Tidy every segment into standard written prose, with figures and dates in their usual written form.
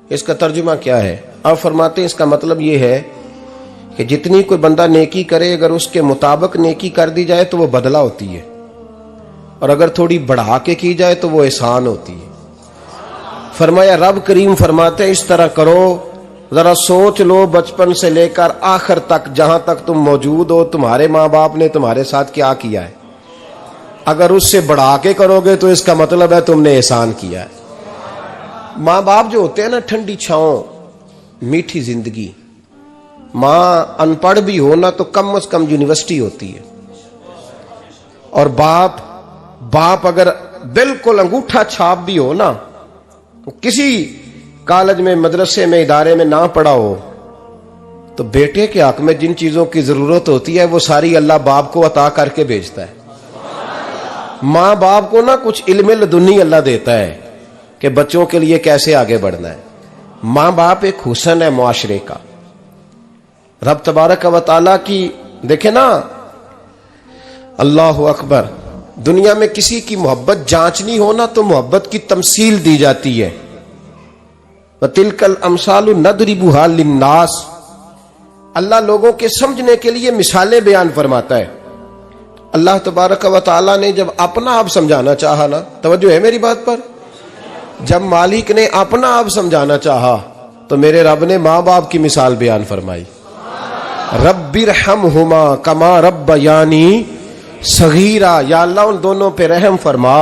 इसका तर्जुमा क्या है? आप फरमाते हैं इसका मतलब ये है कि जितनी कोई बंदा नेकी करे, अगर उसके मुताबिक नेकी कर दी जाए तो वो बदला होती है, और अगर थोड़ी बढ़ा के की जाए तो वो एहसान होती है। फरमाया रब करीम फरमाते हैं इस तरह करो, जरा सोच लो बचपन से लेकर आखिर तक, जहां तक तुम मौजूद हो, तुम्हारे माँ बाप ने तुम्हारे साथ क्या किया है। अगर उससे बढ़ा के करोगे तो इसका मतलब है तुमने एहसान किया है। माँ बाप जो होते हैं ना, ठंडी छांव, मीठी जिंदगी। माँ अनपढ़ भी हो ना तो कम से कम यूनिवर्सिटी होती है, और बाप अगर बिल्कुल अंगूठा छाप भी हो ना, किसी कॉलेज में, मदरसे में, इदारे में ना पढ़ा हो, तो बेटे के हक में जिन चीजों की जरूरत होती है वो सारी अल्लाह बाप को अता करके भेजता है। माँ बाप को ना कुछ इल्म लदुन्नी अल्लाह देता है कि बच्चों के लिए कैसे आगे बढ़ना है। माँ बाप एक हुस्न है मुआशरे का। रब तबारक व तआला की देखे ना, अल्लाह अकबर, दुनिया में किसी की मोहब्बत जांचनी हो ना तो मोहब्बत की तमसील दी जाती है। तिलकल अमसालु नदरिबुहा लिन्नास, अल्लाह लोगों के समझने के लिए मिसालें बयान फरमाता है। अल्लाह तबारक व तआला ने जब अपना आप समझाना चाहा ना, तवज्जो है मेरी बात पर, जब मालिक ने अपना आप समझाना चाहा तो मेरे रब ने माँ बाप की मिसाल बयान फरमाई। रब्बिरहमहुमा कमा रब्बयानी सगीरा, या अल्लाह उन दोनों पे रहम फरमा।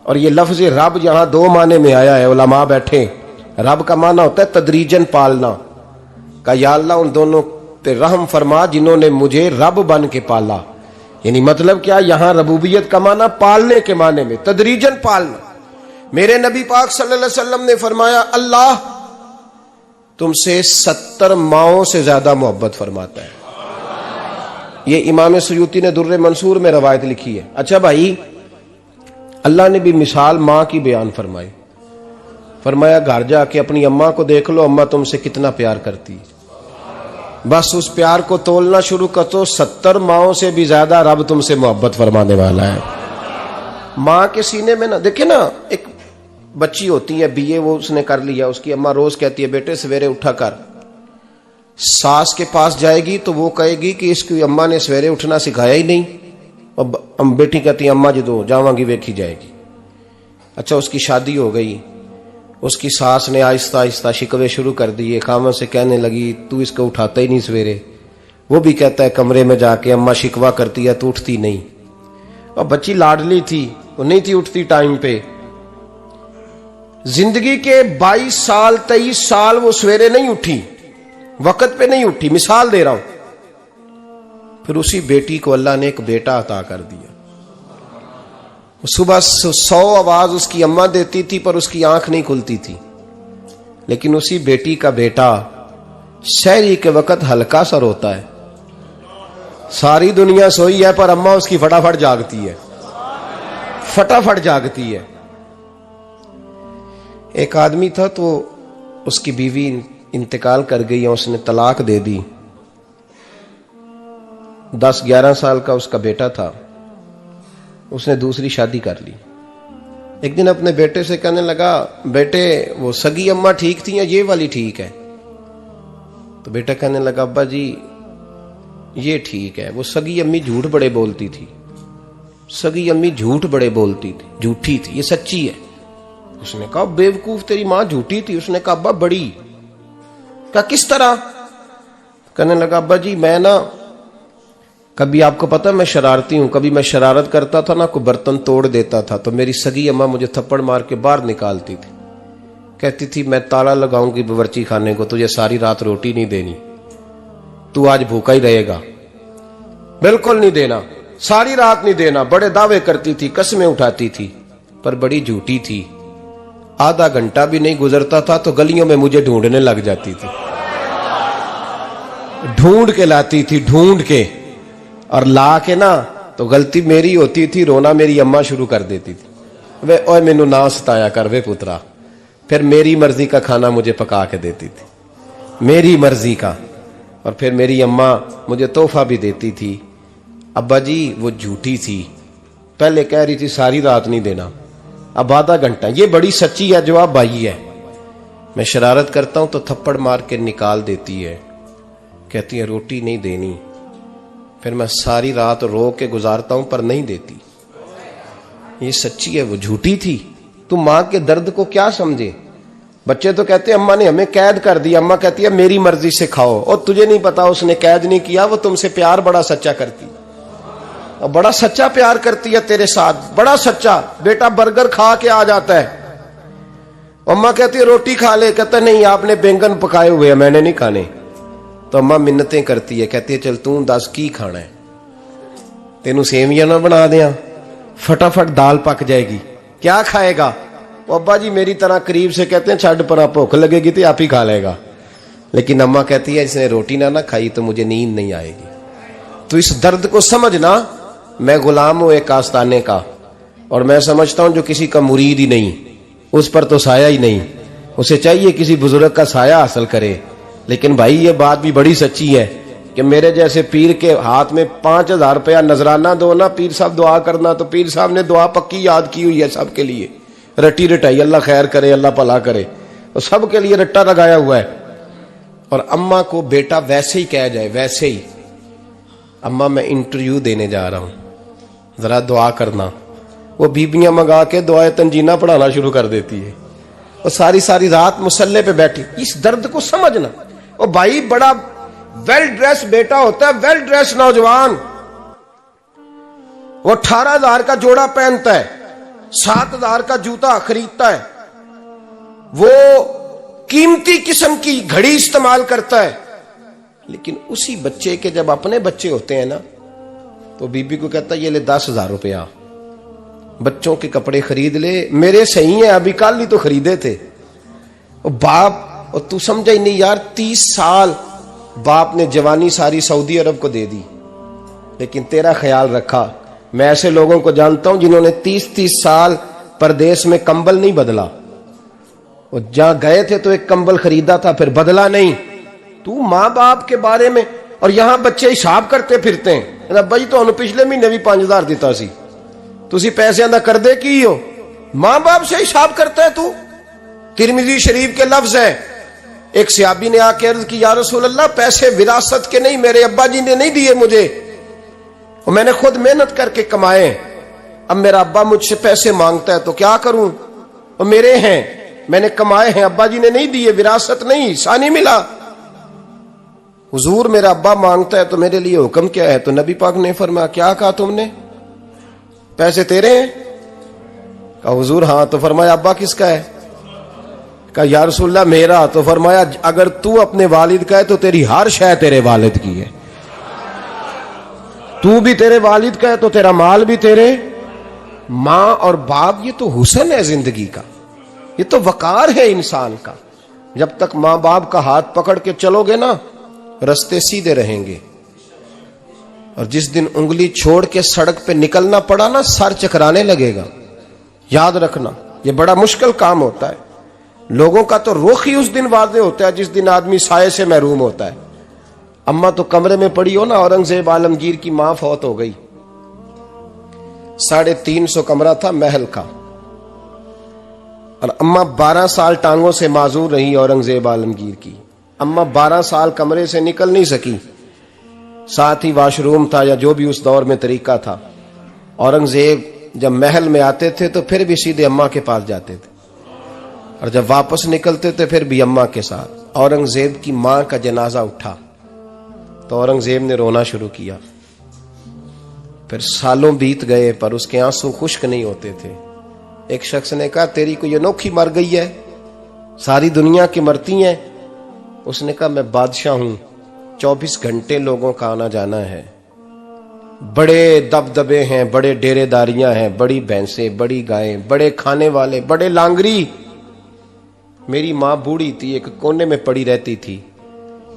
और ये लफ्ज रब यहां दो माने में आया है, उलमा बैठे। रब का माना होता है तदरीजन पालना का, या अल्लाह उन दोनों पे रहम फरमा जिन्होंने मुझे रब बन के पाला। यानी मतलब क्या, यहां रबूबियत का माना पालने के माने में, तदरीजन पालना। मेरे नबी पाक सल्लल्लाहु अलैहि वसल्लम ने फरमाया अल्लाह तुमसे 70 माओं से ज्यादा मोहब्बत फरमाता है। ये इमाम सुयूती ने दुर्रे मंसूर में रवायत लिखी है। अच्छा भाई, अल्लाह ने भी मिसाल माँ की बयान फरमाई। फरमाया घर जाके अपनी अम्मा को देख लो, अम्मा तुमसे कितना प्यार करती है। बस उस प्यार को तोलना शुरू कर तो 70 माओं से भी ज्यादा रब तुमसे मोहब्बत फरमाने वाला है। माँ के सीने में ना, देखे ना, एक बच्ची होती है बीए, वो उसने कर लिया, उसकी अम्मा रोज कहती है बेटे सवेरे उठा कर। सास के पास जाएगी तो वो कहेगी कि इसकी अम्मा ने सवेरे उठना सिखाया ही नहीं, और बेटी कहती है अम्मा जी दो जावांगी वेखी जाएगी। अच्छा, उसकी शादी हो गई, उसकी सास ने आहिस्ता आहिस्ता शिकवे शुरू कर दिए, खामन से कहने लगी तू इसको उठाता ही नहीं सवेरे। वो भी कहता है कमरे में जाके अम्मा शिकवा करती है तू उठती नहीं। और बच्ची लाडली थी, वो नहीं थी उठती टाइम पे। जिंदगी के 22 साल 23 साल वो सवेरे नहीं उठी, वक्त पे नहीं उठी, मिसाल दे रहा हूं। फिर उसी बेटी को अल्लाह ने एक बेटा अता कर दिया। सुबह 100 आवाज उसकी अम्मा देती थी पर उसकी आंख नहीं खुलती थी, लेकिन उसी बेटी का बेटा शहरी के वक्त हल्का सा रोता है। सारी दुनिया सोई है पर अम्मा उसकी फटाफट जागती है, फटाफट जागती है। एक आदमी था तो उसकी बीवी इंतकाल कर गई और उसने तलाक दे दी। 10-11 साल का उसका बेटा था, उसने दूसरी शादी कर ली। एक दिन अपने बेटे से कहने लगा बेटे वो सगी अम्मा ठीक थी या ये वाली ठीक है? तो बेटा कहने लगा अब्बा जी ये ठीक है, वो सगी अम्मी झूठ बड़े बोलती थी, सगी अम्मी झूठ बड़े बोलती थी, झूठी थी, ये सच्ची है। उसने कहा बेवकूफ तेरी मां झूठी थी। उसने कहा अब्बा बड़ी। कहा किस तरह? कहने लगा अब्बा जी मैं ना, कभी आपको पता मैं शरारती हूं, कभी मैं शरारत करता था ना, कोई बर्तन तोड़ देता था तो मेरी सगी अम्मा मुझे थप्पड़ मार के बाहर निकालती थी, कहती थी मैं ताला लगाऊंगी बावर्ची खाने को, तुझे सारी रात रोटी नहीं देनी, तू आज भूखा ही रहेगा, बिल्कुल नहीं देना, सारी रात नहीं देना। बड़े दावे करती थी, कस्में उठाती थी, पर बड़ी झूठी थी। आधा घंटा भी नहीं गुजरता था तो गलियों में मुझे ढूंढने लग जाती थी, ढूंढ के लाती थी, ढूंढ के, और ला के ना तो गलती मेरी होती थी, रोना मेरी अम्मा शुरू कर देती थी, वे ओए मैनू ना सताया कर वे पुत्रा। फिर मेरी मर्जी का खाना मुझे पका के देती थी, मेरी मर्जी का, और फिर मेरी अम्मा मुझे तोहफा भी देती थी। अब्बा जी वो झूठी थी, पहले कह रही थी सारी रात नहीं देना, अब आधा घंटा। ये बड़ी सच्ची है जवाब भाई है। मैं शरारत करता हूं तो थप्पड़ मार के निकाल देती है, कहती है रोटी नहीं देनी। फिर मैं सारी रात रो के गुजारता हूं पर नहीं देती। ये सच्ची है, वो झूठी थी। तू मां के दर्द को क्या समझे। बच्चे तो कहते हैं अम्मा ने हमें कैद कर दिया, अम्मा कहती है मेरी मर्जी से खाओ। और तुझे नहीं पता उसने कैद नहीं किया, वो तुमसे प्यार बड़ा सच्चा करती, और बड़ा सच्चा प्यार करती है तेरे साथ, बड़ा सच्चा। बेटा बर्गर खा के आ जाता है, अम्मा कहती है रोटी खा ले, कहता नहीं आपने बैंगन पकाए हुए हैं मैंने नहीं खाने। तो अम्मा मिन्नतें करती है, कहती है चल तू दस की खाना है, तेनू सेवियां ना बना दिया, फटाफट दाल पक जाएगी, क्या खाएगा। अब्बा जी मेरी तरह करीब से कहते हैं छड़ पर भूख लगेगी तो आप ही खा लेगा। लेकिन अम्मा कहती है इसने रोटी ना खाई तो मुझे नींद नहीं आएगी। तो इस दर्द को समझना। मैं गुलाम हूं एक आस्ताने का, और मैं समझता हूं जो किसी का मुरीद ही नहीं उस पर तो साया ही नहीं, उसे चाहिए किसी बुजुर्ग का साया हासिल करे। लेकिन भाई ये बात भी बड़ी सच्ची है कि मेरे जैसे पीर के हाथ में 5000 रुपया नजराना दो ना, पीर साहब दुआ करना, तो पीर साहब ने दुआ पक्की याद की हुई है सबके लिए, रटी रटाई, अल्लाह खैर करे अल्लाह भला करे, तो सबके लिए रट्टा लगाया हुआ है। और अम्मा को बेटा वैसे ही कह जाए, वैसे ही अम्मा मैं इंटरव्यू देने जा रहा हूं, जरा दुआ करना, वो बीबियां मंगा के दुआए तंजीना पढ़ाना शुरू कर देती है, और सारी सारी रात मुसल्ले पे बैठी। इस दर्द को समझना। और भाई बड़ा वेल ड्रेस बेटा होता है, वेल ड्रेस नौजवान, वो 18,000 का जोड़ा पहनता है, 7,000 का जूता खरीदता है, वो कीमती किस्म की घड़ी इस्तेमाल करता है। लेकिन उसी बच्चे के जब अपने बच्चे होते हैं ना, तो बीबी को कहता है ये ले 10,000 रुपया, बच्चों के कपड़े खरीद ले, मेरे सही है अभी कल ही तो खरीदे थे। और बाप, और तू समझा ही नहीं यार, 30 साल बाप ने जवानी सारी सऊदी अरब को दे दी, लेकिन तेरा ख्याल रखा। मैं ऐसे लोगों को जानता हूं जिन्होंने 30-30 साल परदेश में कंबल नहीं बदला, और जहां गए थे तो एक कंबल खरीदा था फिर बदला नहीं। तू मां बाप के बारे में, और यहां बच्चे हिसाब करते फिरते हैं, भाई तो पिछले महीने भी 5,000 दिता सी, तुसी पैसे दा कर दे की हो, मां बाप से हिसाब करता है तू। तिरमिजी शरीफ के लफ्ज है, एक सहाबी ने आके अर्ज की या रसूल अल्लाह पैसे विरासत के नहीं, मेरे अब्बा जी ने नहीं दिए मुझे, और मैंने खुद मेहनत करके कमाए, अब मेरा अब्बा मुझसे पैसे मांगता है तो क्या करूं, और मेरे हैं, मैंने कमाए हैं, अब्बा जी ने नहीं दिए, विरासत नहीं, हिस्सा नहीं मिला। हुजूर मेरा अब्बा मांगता है तो मेरे लिए हुक्म क्या है। तो नबी पाक ने फरमाया क्या कहा तुमने, पैसे तेरे हैं? कहा हुजूर हाँ। तो फरमाया अब्बा किसका है? कहा या रसूलल्लाह मेरा। तो फरमाया अगर तू अपने वालिद का है तो तेरी हर शय तेरे वालिद की है, तू भी तेरे वालिद का है तो तेरा माल भी तेरे। मां और बाप ये तो हुस्न है जिंदगी का, ये तो वकार है इंसान का। जब तक मां बाप का हाथ पकड़ के चलोगे ना, रास्ते सीधे रहेंगे, और जिस दिन उंगली छोड़ के सड़क पे निकलना पड़ा ना, सर चकराने लगेगा। याद रखना ये बड़ा मुश्किल काम होता है। लोगों का तो रुख ही उस दिन वादे होता है जिस दिन आदमी साये से महरूम होता है। अम्मा तो कमरे में पड़ी हो ना, औरंगजेब आलमगीर की मां फौत हो गई, 350 कमरा था महल का, और अम्मा 12 साल टांगों से माजूर रही औरंगजेब आलमगीर की। अम्मा 12 साल कमरे से निकल नहीं सकी, साथ ही वॉशरूम था या जो भी उस दौर में तरीका था। औरंगजेब जब महल में आते थे तो फिर भी सीधे अम्मा के पास जाते थे, और जब वापस निकलते थे फिर भी अम्मा के साथ। औरंगजेब की मां का जनाजा उठा तो औरंगजेब ने रोना शुरू किया। फिर सालों बीत गए पर उसके आंसू खुश्क नहीं होते थे। एक शख्स ने कहा तेरी कोई अनोखी मर गई है, सारी दुनिया की मरती हैं। उसने कहा मैं बादशाह हूं, 24 घंटे लोगों का आना जाना है, बड़े दबदबे हैं, बड़े डेरेदारियां हैं, बड़ी भैंसें, बड़ी गायें, बड़े खाने वाले, बड़े लांगरी। मेरी मां बूढ़ी थी, एक कोने में पड़ी रहती थी,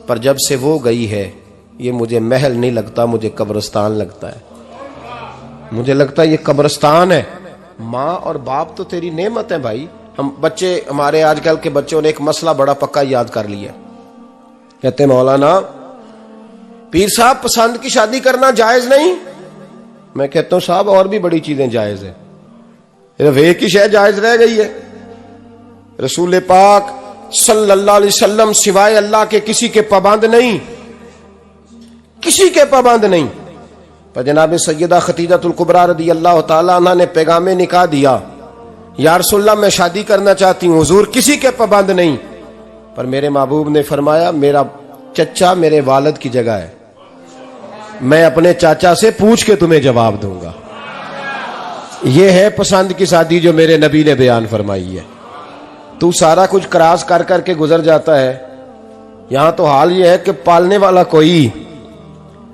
पर जब से वो गई है ये मुझे महल नहीं लगता, मुझे कब्रिस्तान लगता है। मुझे लगता है ये कब्रिस्तान है। मां और बाप तो तेरी नेमत है भाई। हम बच्चे, हमारे आजकल के बच्चों ने एक मसला बड़ा पक्का याद कर लिया, कहते मौलाना पीर साहब पसंद की शादी करना जायज नहीं। मैं कहता हूं साहब और भी बड़ी चीजें जायज है, सिर्फ एक ही शय जायज रह गई है। रसूल पाक सल्लल्लाहु अलैहि वसल्लम सिवाय अल्लाह के किसी के पाबंद नहीं, किसी के पाबंद नहीं। पर जनाब सैयदा खतीजतुल कुबरा रदी अल्लाह ताला अन्हा ने पैगामे निकाह दिया, या रसूलल्लाह मैं शादी करना चाहती हूँ, हुजूर किसी के पाबंद नहीं। पर मेरे महबूब ने फरमाया मेरा चचा मेरे वालिद की जगह है, मैं अपने चाचा से पूछ के तुम्हें जवाब दूंगा। यह है पसंद की शादी जो मेरे नबी ने बयान फरमाई है। तू सारा कुछ क्रॉस कर करके गुजर जाता है। यहां तो हाल यह है कि पालने वाला कोई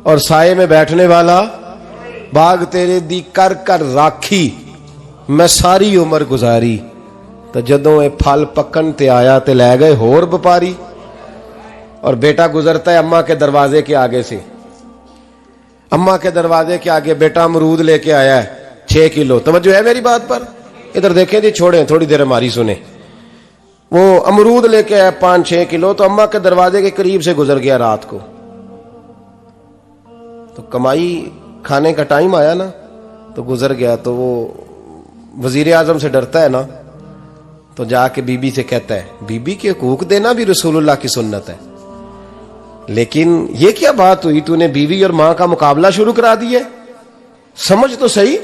और साये में बैठने वाला, बाग तेरे दी कर कर राखी मैं सारी उम्र गुजारी, तो जदों ये फल पकन ते आया ते लै गए होर व्यापारी। और बेटा गुजरता है अम्मा के दरवाजे के आगे से, अम्मा के दरवाजे के आगे बेटा अमरूद लेके आया है 6 किलो। तवज्जो है मेरी बात पर? इधर देखें जी, छोड़ें थोड़ी देर हमारी सुने। वो अमरूद लेके आया 5-6 किलो, तो अम्मा के दरवाजे के करीब से गुजर गया रात को। तो कमाई खाने का टाइम आया ना, तो गुजर गया। तो वो वजीर आजम से डरता है ना, तो जाके बीबी से कहता है बीबी के हकूक देना भी रसूलुल्लाह की सुन्नत है। लेकिन ये क्या बात हुई, तूने बीवी और मां का मुकाबला शुरू करा दिया? समझ तो सही,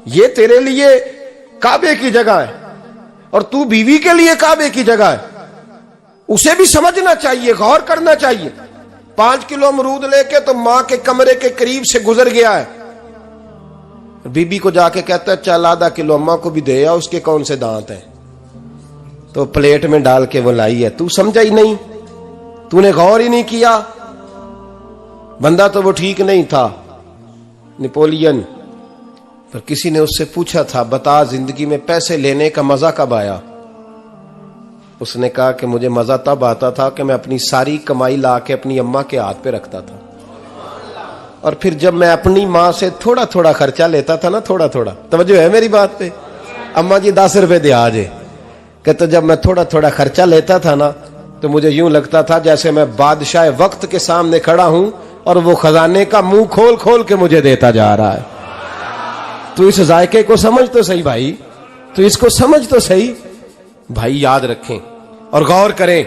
ये तेरे लिए काबे की जगह है और तू बीवी के लिए काबे की जगह है। उसे भी समझना चाहिए, गौर करना चाहिए। 5 किलो अमरूद लेके तो मां के कमरे के करीब से गुजर गया है। बीबी को जाके कहता है चल आधा किलो अम्मा को भी दे आ, उसके कौन से दांत हैं। तो प्लेट में डाल के वो लाई है। तू समझा ही नहीं, तूने गौर ही नहीं किया। बंदा तो वो ठीक नहीं था, नेपोलियन। पर किसी ने उससे पूछा था बता जिंदगी में पैसे लेने का मजा कब आया? उसने कहा कि मुझे मजा तब आता था कि मैं अपनी सारी कमाई ला के अपनी अम्मा के हाथ पे रखता था, और फिर जब मैं अपनी माँ से थोड़ा थोड़ा खर्चा लेता था ना, थोड़ा थोड़ा, तवज्जो है मेरी बात पे? अम्मा जी 10 रुपए दे आज, कहते जब मैं थोड़ा थोड़ा खर्चा लेता था ना, तो मुझे यूं लगता था जैसे मैं बादशाह वक्त के सामने खड़ा हूं और वो खजाने का मुंह खोल खोल के मुझे देता जा रहा है। तो इस जायके को समझ तो सही भाई, तो इसको समझ तो सही भाई। याद रखें और गौर करें,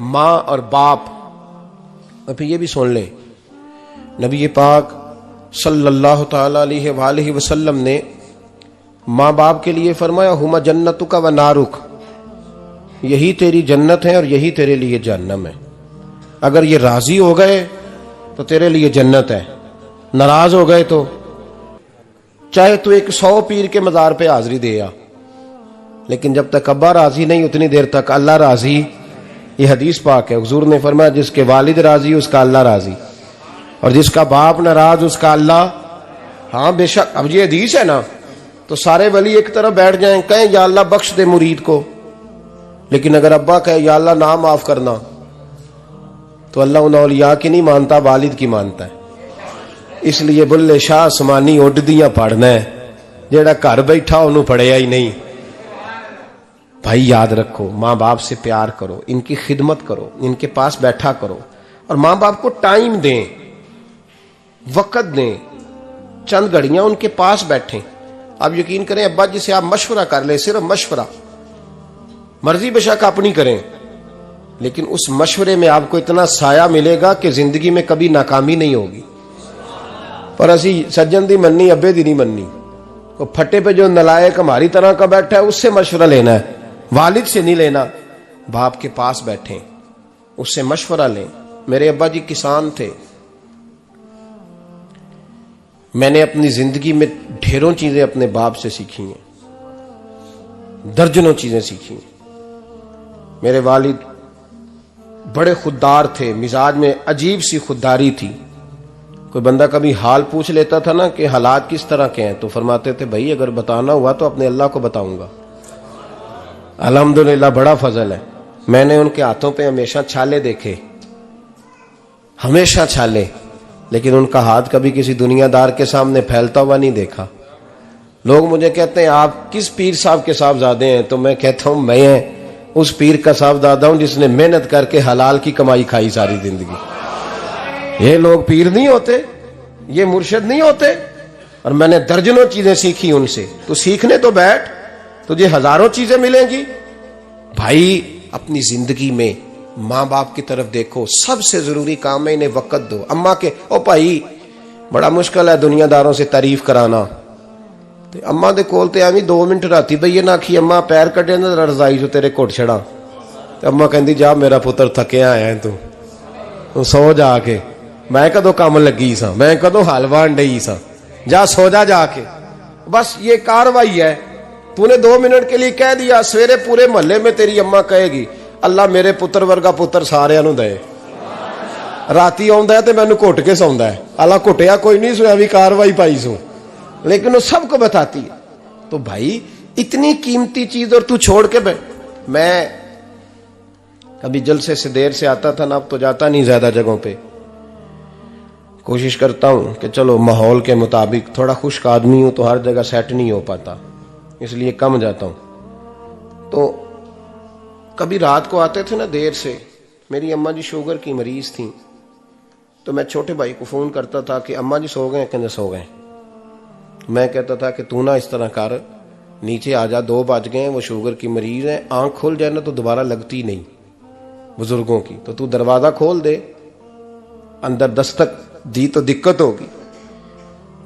मां और बाप। और फिर ये भी सुन लें, नबी पाक सल्लल्लाहु ताला अलैहि वसल्लम ने मां बाप के लिए फरमाया हुमा जन्नतुका व नारुक, यही तेरी जन्नत है और यही तेरे लिए जहन्नम है। अगर ये राजी हो गए तो तेरे लिए जन्नत है, नाराज हो गए तो चाहे तू 100 पीर के मजार पे हाजिरी दे आ, लेकिन जब तक अब्बा राजी नहीं उतनी देर तक अल्लाह राजी। ये हदीस पाक है, हुजूर ने फरमाया जिसके वालिद राजी उसका अल्लाह राजी, और जिसका बाप नाराज उसका अल्लाह। हाँ बेशक, अब ये हदीस है ना, तो सारे वली एक तरफ बैठ जाएं, कहें या अल्लाह बख्श दे मुरीद को, लेकिन अगर अब्बा कहे या अल्लाह ना माफ करना, तो अल्लाह उन औलिया की नहीं मानता, वालिद की मानता है। इसलिए बुल्ले शाह आसमानी उड्डियां पढ़ना है, जेड़ा घर बैठा उन्होंने पढ़िया ही नहीं। भाई याद रखो, माँ बाप से प्यार करो, इनकी खिदमत करो, इनके पास बैठा करो, और माँ बाप को टाइम दें, वक़्त दें, चंद घड़ियां उनके पास बैठें। आप यकीन करें, अब्बा जी से आप मशवरा कर ले, सिर्फ मशवरा, मर्जी बेशक अपनी करें, लेकिन उस मशवरे में आपको इतना साया मिलेगा कि जिंदगी में कभी नाकामी नहीं होगी। पर असी सज्जन दी मननी, अब्बे दी नहीं मननी। वो फटे पे जो नलायक हमारी तरह का बैठा है उससे मशवरा लेना है, वालिद से नहीं लेना। बाप के पास बैठे, उससे मशवरा लें। मेरे अब्बा जी किसान थे, मैंने अपनी जिंदगी में ढेरों चीजें अपने बाप से सीखी हैं, दर्जनों चीजें सीखी हैं। मेरे वालिद बड़े खुददार थे, मिजाज में अजीब सी खुददारी थी। कोई बंदा कभी हाल पूछ लेता था ना कि हालात किस तरह के हैं, तो फरमाते थे भाई अगर बताना हुआ तो अपने अल्लाह को बताऊंगा। अल्हम्दुलिल्लाह बड़ा फजल है, मैंने उनके हाथों पे हमेशा छाले देखे, हमेशा छाले, लेकिन उनका हाथ कभी किसी दुनियादार के सामने फैलता हुआ नहीं देखा। लोग मुझे कहते हैं आप किस पीर साहब के साहबजादे हैं, तो मैं कहता हूं मैं उस पीर का साहबजादा हूं जिसने मेहनत करके हलाल की कमाई खाई सारी जिंदगी। ये लोग पीर नहीं होते, ये मुर्शिद नहीं होते, और मैंने दर्जनों चीजें सीखी उनसे। तो सीखने तो बैठ, तुझे हजारों चीजें मिलेंगी। भाई अपनी जिंदगी में माँ बाप की तरफ देखो, सबसे जरूरी काम है इन्हें वक़्त दो। अम्मा के ओ भाई बड़ा मुश्किल है दुनियादारों से तारीफ कराना, तो अम्मा दे कोल ते एवं 2 मिनट राती बईए ना आखी अम्मा पैर कटे ना रजाई चो तेरे घुट छड़ा, तो अम्मा कहती जा मेरा पुत्र थकिया आया तू सो जाके, मैं कदों काम लगी सा, मैं कदों हल वान डई सा, जा सो जा जाके। बस ये कार्रवाई है। तूने 2 मिनट के लिए कह दिया, सवेरे पूरे मोहल्ले में तेरी अम्मा कहेगी अल्लाह मेरे पुत्र वर्गा पुत्र सारियां नूं दे। राती आउंदा है ते मैनू घुट के सौंदा है, अल्लाह घुटिया कोई नहीं सुया भी कार्रवाई पाई सू, लेकिन वो सबको बताती है। तो भाई इतनी कीमती चीज और तू छोड़ के मैं कभी जलसे से देर से आता था ना, अब तो जाता नहीं ज्यादा जगहों पे, कोशिश करता हूं कि चलो माहौल के मुताबिक, थोड़ा खुश्क आदमी हूं तो हर जगह सेट नहीं हो पाता, इसलिए कम जाता हूं। तो कभी रात को आते थे ना देर से, मेरी अम्मा जी शुगर की मरीज थी, तो मैं छोटे भाई को फोन करता था कि अम्मा जी सो गए, कहते सो गए। मैं कहता था कि तू ना इस तरह कर, नीचे आ जा, 2 बज गए, वो शुगर की मरीज है, आंख खुल जाए ना तो दोबारा लगती नहीं बुजुर्गों की, तो तू दरवाजा खोल दे, अंदर दस्तक दी तो दिक्कत होगी।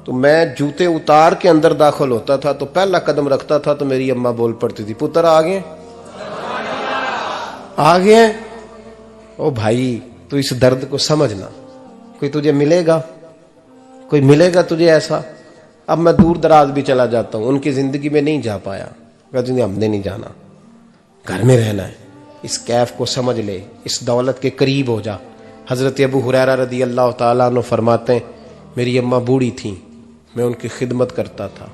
तो मैं जूते उतार के अंदर दाखिल होता था, तो पहला कदम रखता था तो मेरी अम्मा बोल पड़ती थी पुत्र आ गए, आ गए। ओ भाई तू इस दर्द को समझना, कोई तुझे मिलेगा, कोई मिलेगा तुझे ऐसा। अब मैं दूर दराज भी चला जाता हूं, उनकी जिंदगी में नहीं जा पाया, कहते हमने नहीं जाना, घर में रहना है, इस कैफ को समझ ले, इस दौलत के करीब हो जा। हजरत अबू हुरैरा रदी अल्लाह ताला अन्हु फरमाते हैं मेरी अम्मा बूढ़ी थी, मैं उनकी खिदमत करता था।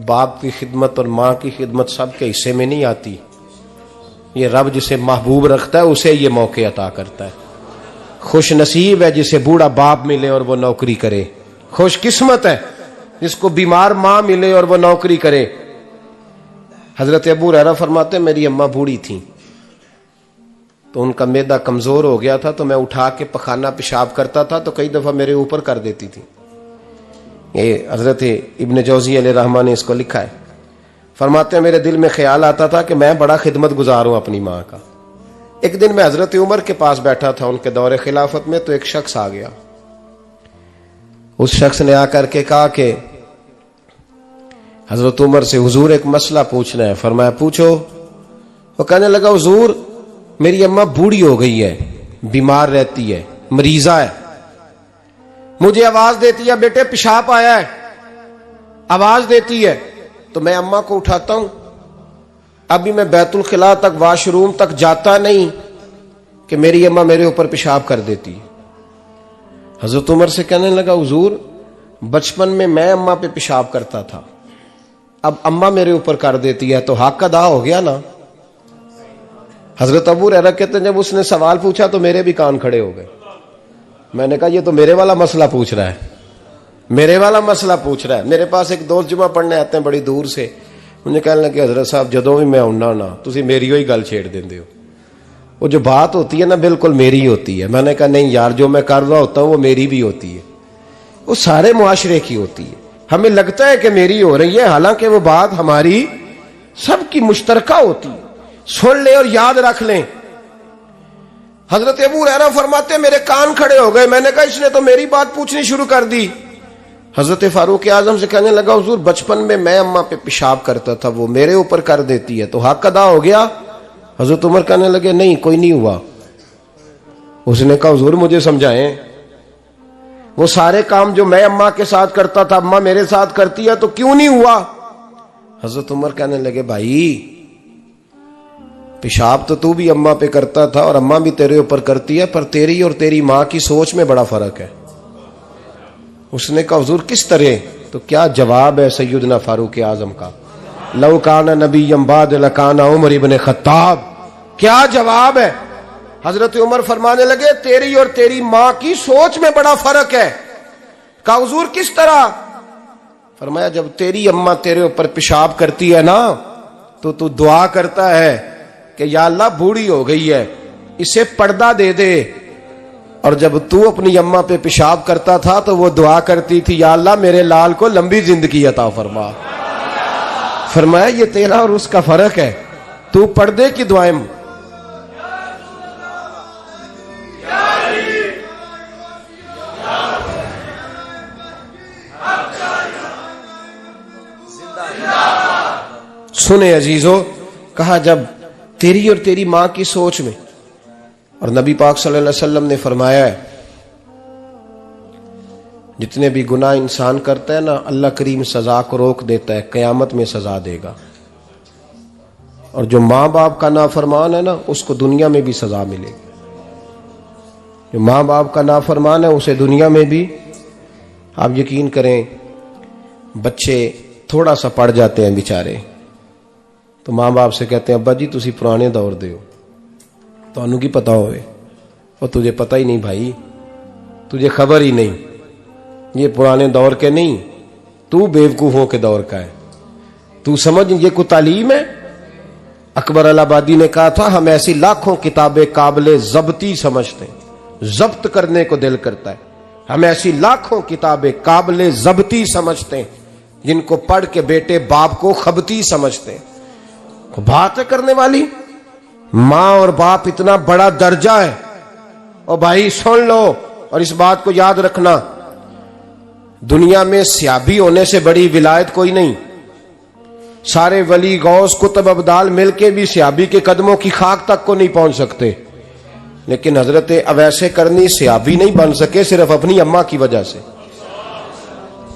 बाप की खिदमत और माँ की खिदमत सबके हिस्से में नहीं आती, ये रब जिसे महबूब रखता है उसे ये मौके अता करता है। खुश नसीब है जिसे बूढ़ा बाप मिले और वो नौकरी करे, खुश किस्मत है जिसको बीमार माँ मिले और वो नौकरी करे। हजरत अबू हुरैरा फरमाते मेरी अम्मा बूढ़ी थी, तो उनका मैदा कमजोर हो गया था, तो मैं उठा के पखाना पेशाब करता था तो कई दफा मेरे ऊपर कर देती थी। ये हजरत इब्न जौजी अलैहिर्रहमा ने इसको लिखा है। फरमाते हैं मेरे दिल में ख्याल आता था कि मैं बड़ा खिदमत गुजार हूं अपनी माँ का। एक दिन मैं हजरत उमर के पास बैठा था उनके दौरे खिलाफत में, तो एक शख्स आ गया। उस शख्स ने आकर के कहा कि हजरत उमर से हुजूर एक मसला पूछना है। फरमाया पूछो। वो कहने लगा हुजूर मेरी अम्मा बूढ़ी हो गई है, बीमार रहती है, मरीजा है, मुझे आवाज देती है बेटे पेशाब आया है, आवाज देती है, तो मैं अम्मा को उठाता हूं। अभी मैं बैतुल खिला तक, वॉशरूम तक जाता नहीं कि मेरी अम्मा मेरे ऊपर पेशाब कर देती है। हजरत उमर से कहने लगा हुजूर बचपन में मैं अम्मा पे पेशाब करता था, अब अम्मा मेरे ऊपर कर देती है, तो हक अदा हो गया ना। हजरत अबू हुरैरा कहते हैं जब उसने सवाल पूछा तो मेरे भी कान खड़े हो गए। मैंने कहा ये तो मेरे वाला मसला पूछ रहा है, मेरे वाला मसला पूछ रहा है। मेरे पास एक दोस्त जुमा पढ़ने आते हैं बड़ी दूर से, मुझे कहने लगे हजरत साहब जदों भी मैं आउना ना तुसी मेरी ही गल छेड़ देंदे हो, वो जो बात होती है ना बिल्कुल मेरी होती है। मैंने कहा नहीं यार, जो मैं कर रहा होता हूँ वो मेरी भी होती है, वो सारे मुआशरे की होती है। हमें लगता है कि मेरी हो रही है, हालांकि वो बात हमारी सबकी मुश्तरका होती है। सुन ले और याद रख लें। हजरत अबू हुरैरा फरमाते मेरे कान खड़े हो गए। मैंने कहा इसने तो मेरी बात पूछनी शुरू कर दी। हजरत फारूक आजम से कहने लगा हुजूर बचपन में मैं अम्मा पे पेशाब करता था, वो मेरे ऊपर कर देती है, तो हक अदा हो गया। हजरत उमर कहने लगे नहीं कोई नहीं हुआ। उसने कहा हुजूर मुझे समझाएं, वो सारे काम जो मैं अम्मा के साथ करता था अम्मा मेरे साथ करती है, तो क्यों नहीं हुआ। हजरत उमर कहने लगे भाई पेशाब तो तू भी अम्मा पे करता था और अम्मा भी तेरे ऊपर करती है, पर तेरी और तेरी माँ की सोच में बड़ा फर्क है। उसने कहा हुजूर किस तरह, तो क्या जवाब है सैयदना फारूक आजम का, लौ काना नबिय्यम बाद लकाना उमर इब्न खत्ताब। क्या जवाब है। हजरत उमर फरमाने लगे तेरी और तेरी माँ की सोच में बड़ा फर्क है। कहा हुजूर किस तरह। फरमाया जब तेरी अम्मा तेरे ऊपर पेशाब करती है ना, तो तू दुआ करता है कि या अल्लाह बूढ़ी हो गई है इसे पर्दा दे दे, और जब तू अपनी अम्मा पे पेशाब करता था तो वो दुआ करती थी या अल्लाह मेरे लाल को लंबी जिंदगी अता फरमा। फरमाया ये तेरा और उसका फर्क है, तू पर्दे की दुआएं सुने अजीजों, कहा जब तेरी और तेरी मां की सोच में, और नबी पाक सल्लल्लाहु अलैहि वसल्लम ने फरमाया है जितने भी गुनाह इंसान करता है ना, अल्लाह करीम सजा को रोक देता है, कयामत में सजा देगा। और जो माँ बाप का नाफरमान है ना, उसको दुनिया में भी सजा मिलेगी। जो माँ बाप का नाफरमान है उसे दुनिया में भी, आप यकीन करें, बच्चे थोड़ा सा पड़ जाते हैं बेचारे, तो माँ बाप से कहते हैं अब्बा जी तुसी पुराने दौर दे हो, तो की पता होवे, और तुझे पता ही नहीं भाई, तुझे खबर ही नहीं, ये पुराने दौर के नहीं, तू बेवकूफों के दौर का है, तू समझ ये कोई तालीम है। अकबर अलाहाबादी ने कहा था हम ऐसी लाखों किताबें काबिले जब्ती समझते हैं, जब्त करने को दिल करता है, हम ऐसी लाखों किताबें काबिले जब्ती समझते हैं जिनको पढ़ के बेटे बाप को खबती समझते हैं। बात है करने वाली, मां और बाप इतना बड़ा दर्जा है। और भाई सुन लो और इस बात को याद रखना, दुनिया में सियाबी होने से बड़ी विलायत कोई नहीं। सारे वली गौस कुतुब अब्दाल मिलके भी सियाबी के कदमों की खाक तक को नहीं पहुंच सकते, लेकिन हजरत अवैसे करनी सियाबी नहीं बन सके सिर्फ अपनी अम्मा की वजह से,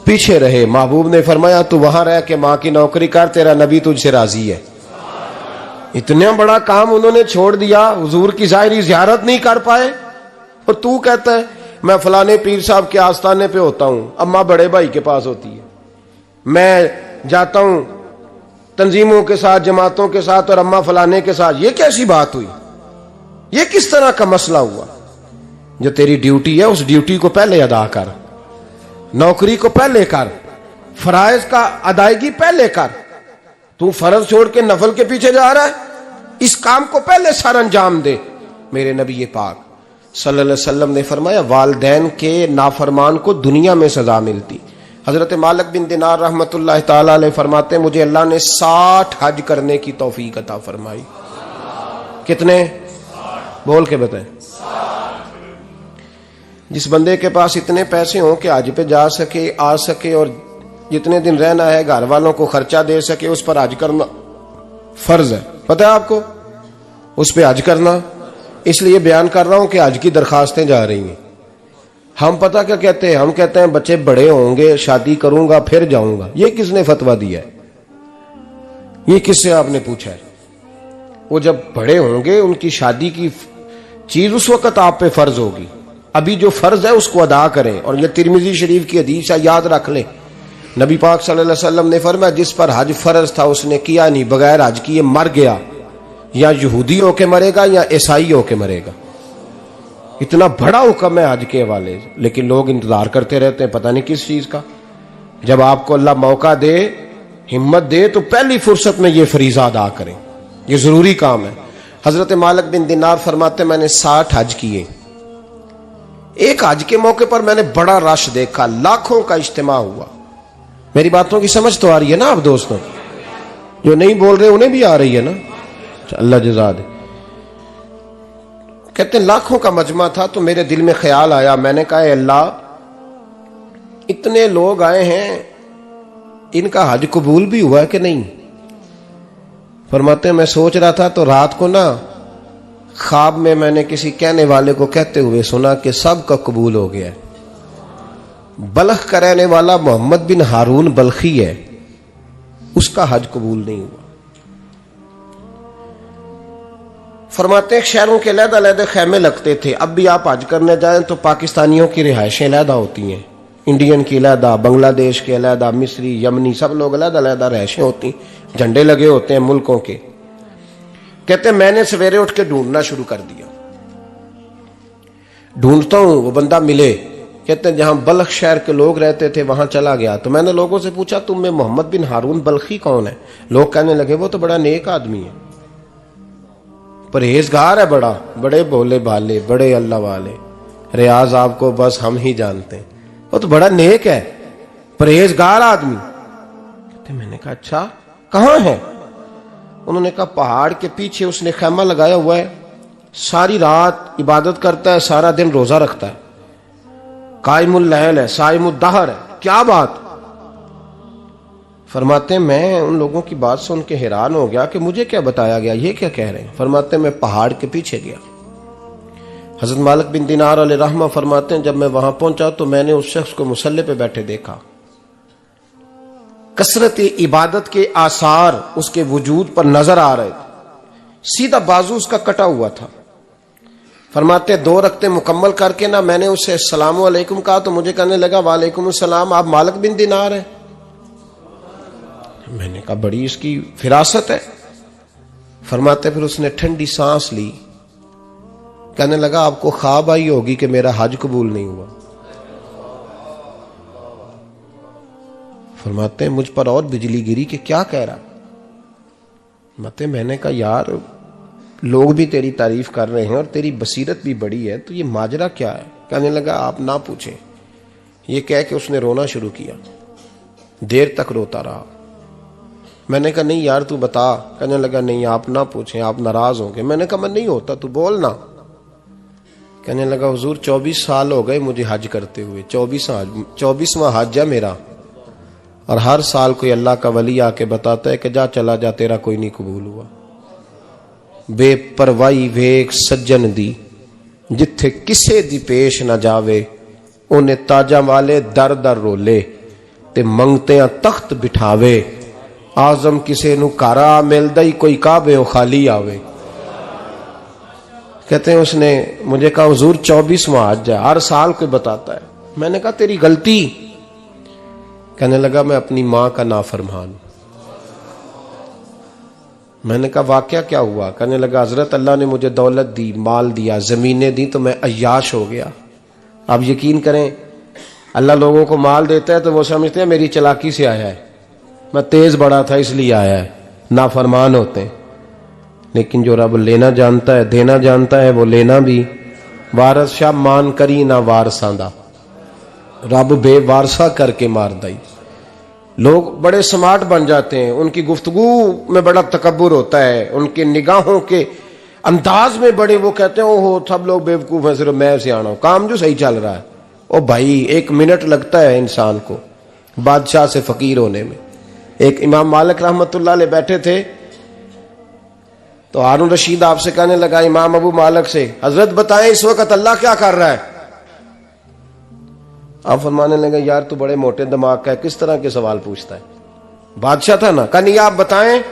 पीछे रहे। महबूब ने फरमाया तू वहां रह के मां की नौकरी कर, तेरा नबी तुझसे राजी है। इतना बड़ा काम उन्होंने छोड़ दिया, हुजूर की जाहिरी जियारत नहीं कर पाए, और तू कहता है मैं फलाने पीर साहब के आस्थाने पे होता हूं, अम्मा बड़े भाई के पास होती है, मैं जाता हूं तंजीमों के साथ, जमातों के साथ, और अम्मा फलाने के साथ। ये कैसी बात हुई? ये किस तरह का मसला हुआ? जो तेरी ड्यूटी है उस ड्यूटी को पहले अदा कर, नौकरी को पहले कर, फराइज का अदायगी पहले कर। तू फर्ज छोड़ के नफल के पीछे जा रहा है, इस काम को पहले सर अंजाम दे। मेरे नबी पाक सल्लल्लाहु अलैहि वसल्लम ने फरमाया वालिदैन के नाफरमान को दुनिया में सजा मिलती। हजरत मालिक बिन दिनार रहमतुल्लाह ताला अलैह फरमाते मुझे अल्लाह ने 60 हज करने की तौफीक अता फरमाई। कितने? बोल के बताएं। जिस बंदे के पास इतने पैसे हों कि हज पे जा सके, आ सके, और जितने दिन रहना है घर वालों को खर्चा दे सके, उस पर हज करना फर्ज है। पता है आपको, उस पर हज करना। इसलिए बयान कर रहा हूं कि हज की दरखास्तें जा रही हैं। हम पता क्या कहते हैं? हम कहते हैं बच्चे बड़े होंगे, शादी करूंगा फिर जाऊंगा। ये किसने फतवा दिया है? ये किससे आपने पूछा है? वो जब बड़े होंगे उनकी शादी की चीज उस वक्त आप पे फर्ज होगी। अभी जो फर्ज है उसको अदा करें। और ये तिरमिजी शरीफ की हदीस है, याद रख लें। नबी पाक सल्लल्लाहु अलैहि वसल्लम ने फरमाया जिस पर हज फर्ज था उसने किया नहीं, बगैर हज किए मर गया, या यहूदी होके मरेगा या ईसाई होके मरेगा। इतना बड़ा हुक्म है हज के हवाले से, लेकिन लोग इंतजार करते रहते हैं पता नहीं किस चीज का। जब आपको अल्लाह मौका दे, हिम्मत दे, तो पहली फुर्सत में ये फरीजा अदा करें, ये जरूरी काम है। हजरत मालिक बिन दिनार फरमाते मैंने 60 हज किए। एक हज के मौके पर मैंने बड़ा रश देखा, लाखों का इज्तिमा हुआ। मेरी बातों की समझ तो आ रही है ना आप दोस्तों? जो नहीं बोल रहे उन्हें भी आ रही है ना? अल्लाह जज़ा दे। कहते लाखों का मजमा था, तो मेरे दिल में ख्याल आया, मैंने कहा अल्लाह इतने लोग आए हैं, इनका हज कबूल भी हुआ है कि नहीं? फरमाते मैं सोच रहा था तो रात को ना ख्वाब में मैंने किसी कहने वाले को कहते हुए सुना कि सब का कबूल हो गया है। बल्ख का रहने वाला मोहम्मद बिन हारून बल्खी है, उसका हज कबूल नहीं हुआ। फरमाते शहरों के अलग-अलग खैमे लगते थे। अब भी आप हज करने जाएं तो पाकिस्तानियों की रिहाइशें अलहदा होती हैं, इंडियन की अलहदा, बांग्लादेश के अलहदा, मिस्री, यमनी, सब लोग अलग-अलग रिहाइशें होती, झंडे लगे होते हैं मुल्कों के। कहते मैंने सवेरे उठ के ढूंढना शुरू कर दिया, ढूंढता हूं वो बंदा मिले। कहते जहां बल्ख शहर के लोग रहते थे वहां चला गया, तो मैंने लोगों से पूछा तुम में मोहम्मद बिन हारून बल्खी कौन है? लोग कहने लगे वो तो बड़ा नेक आदमी है, परहेजगार है, बड़े भोले भाले, बड़े अल्लाह वाले, रियाज आपको बस हम ही जानते हैं, वो तो बड़ा नेक है, परहेजगार आदमी। कहते मैंने कहा अच्छा कहां है? उन्होंने कहा पहाड़ के पीछे उसने खैमा लगाया हुआ है, सारी रात इबादत करता है, सारा दिन रोजा रखता है, कायमुल लैल है, साइमुद दहर है। क्या बात? फरमाते मैं उन लोगों की बात सुन के हैरान हो गया कि मुझे क्या बताया गया, ये क्या कह रहे हैं। फरमाते मैं पहाड़ के पीछे गया। हजरत मालिक बिन दिनार अलैहि रहमा फरमाते हैं जब मैं वहां पहुंचा तो मैंने उस शख्स को मुसल्ले पे बैठे देखा। कसरत इबादत के आसार उसके वजूद पर नजर आ रहे थे। सीधा बाजू उसका कटा हुआ था। फरमाते 2 रकते मुकम्मल करके ना मैंने उससे अस्सलामु अलैकुम कहा तो मुझे कहने लगा वालेकुम अस्सलाम, आप मालिक बिन दिनार हैं। मैंने कहा बड़ी इसकी फिरासत है। फरमाते फिर उसने ठंडी सांस ली, कहने लगा आपको ख्वाब आई होगी कि मेरा हज कबूल नहीं हुआ। फरमाते मुझ पर और बिजली गिरी कि क्या कह रहा। फरमाते मैंने कहा यार लोग भी तेरी तारीफ कर रहे हैं और तेरी बसीरत भी बड़ी है, तो ये माजरा क्या है। कहने लगा आप ना पूछें। ये कह के उसने रोना शुरू किया, देर तक रोता रहा। मैंने कहा नहीं यार तू बता। कहने लगा नहीं आप ना पूछें, आप नाराज होंगे। मैंने कहा मैं नहीं होता, तू बोल ना। कहने लगा हुजूर 24 साल हो गए मुझे हज करते हुए, 24वां हज है मेरा, और हर साल कोई अल्लाह का वली आके बताता है कि जा चला जा तेरा कोई नहीं कबूल हुआ। बेपरवाही वेख सज्जन दी जिथे किसे दी पेश ना जावे, उन्हें ताजा वाले दर दर रोले ते मंगते तख्त बिठावे। आजम किसे नु कारा मिलदा ही कोई काबे ओ खाली आवे। कहते हैं उसने मुझे कहा हुजूर 24वां हज है, हर साल कोई बताता है। मैंने कहा तेरी गलती। कहने लगा मैं अपनी मां का नाफरमान। मैंने कहा वाकया क्या हुआ। कहने लगा हजरत अल्लाह ने मुझे दौलत दी, माल दिया, जमीनें दी, तो मैं अय्याश हो गया। आप यकीन करें अल्लाह लोगों को माल देता है तो वो समझते हैं मेरी चालाकी से आया है, मैं तेज बड़ा था इसलिए आया है। नाफरमान होते हैं। लेकिन जो रब लेना जानता है, देना जानता है, वो लेना भी। वारस शाह मान करी ना वारसा दा, रब बेवारसा करके मार दई। लोग बड़े स्मार्ट बन जाते हैं, उनकी गुफ्तगू में बड़ा तकब्बुर होता है, उनके निगाहों के अंदाज में बड़े, वो कहते हैं ओहो सब लोग बेवकूफ हैं, सिर्फ मैं सियाना हूं, काम जो सही चल रहा है। ओ भाई 1 मिनट लगता है इंसान को बादशाह से फकीर होने में। एक इमाम मालिक रहमतुल्लाह अलैह बैठे थे तो हारून रशीद आपसे कहने लगा इमाम अबू मालिक से, हजरत बताएं इस वक्त अल्लाह क्या कर रहा है। आप फरमाने लगे यार तू बड़े मोटे दिमाग का है, किस तरह के सवाल पूछता है। बादशाह था ना, कहा नहीं आप बताएं।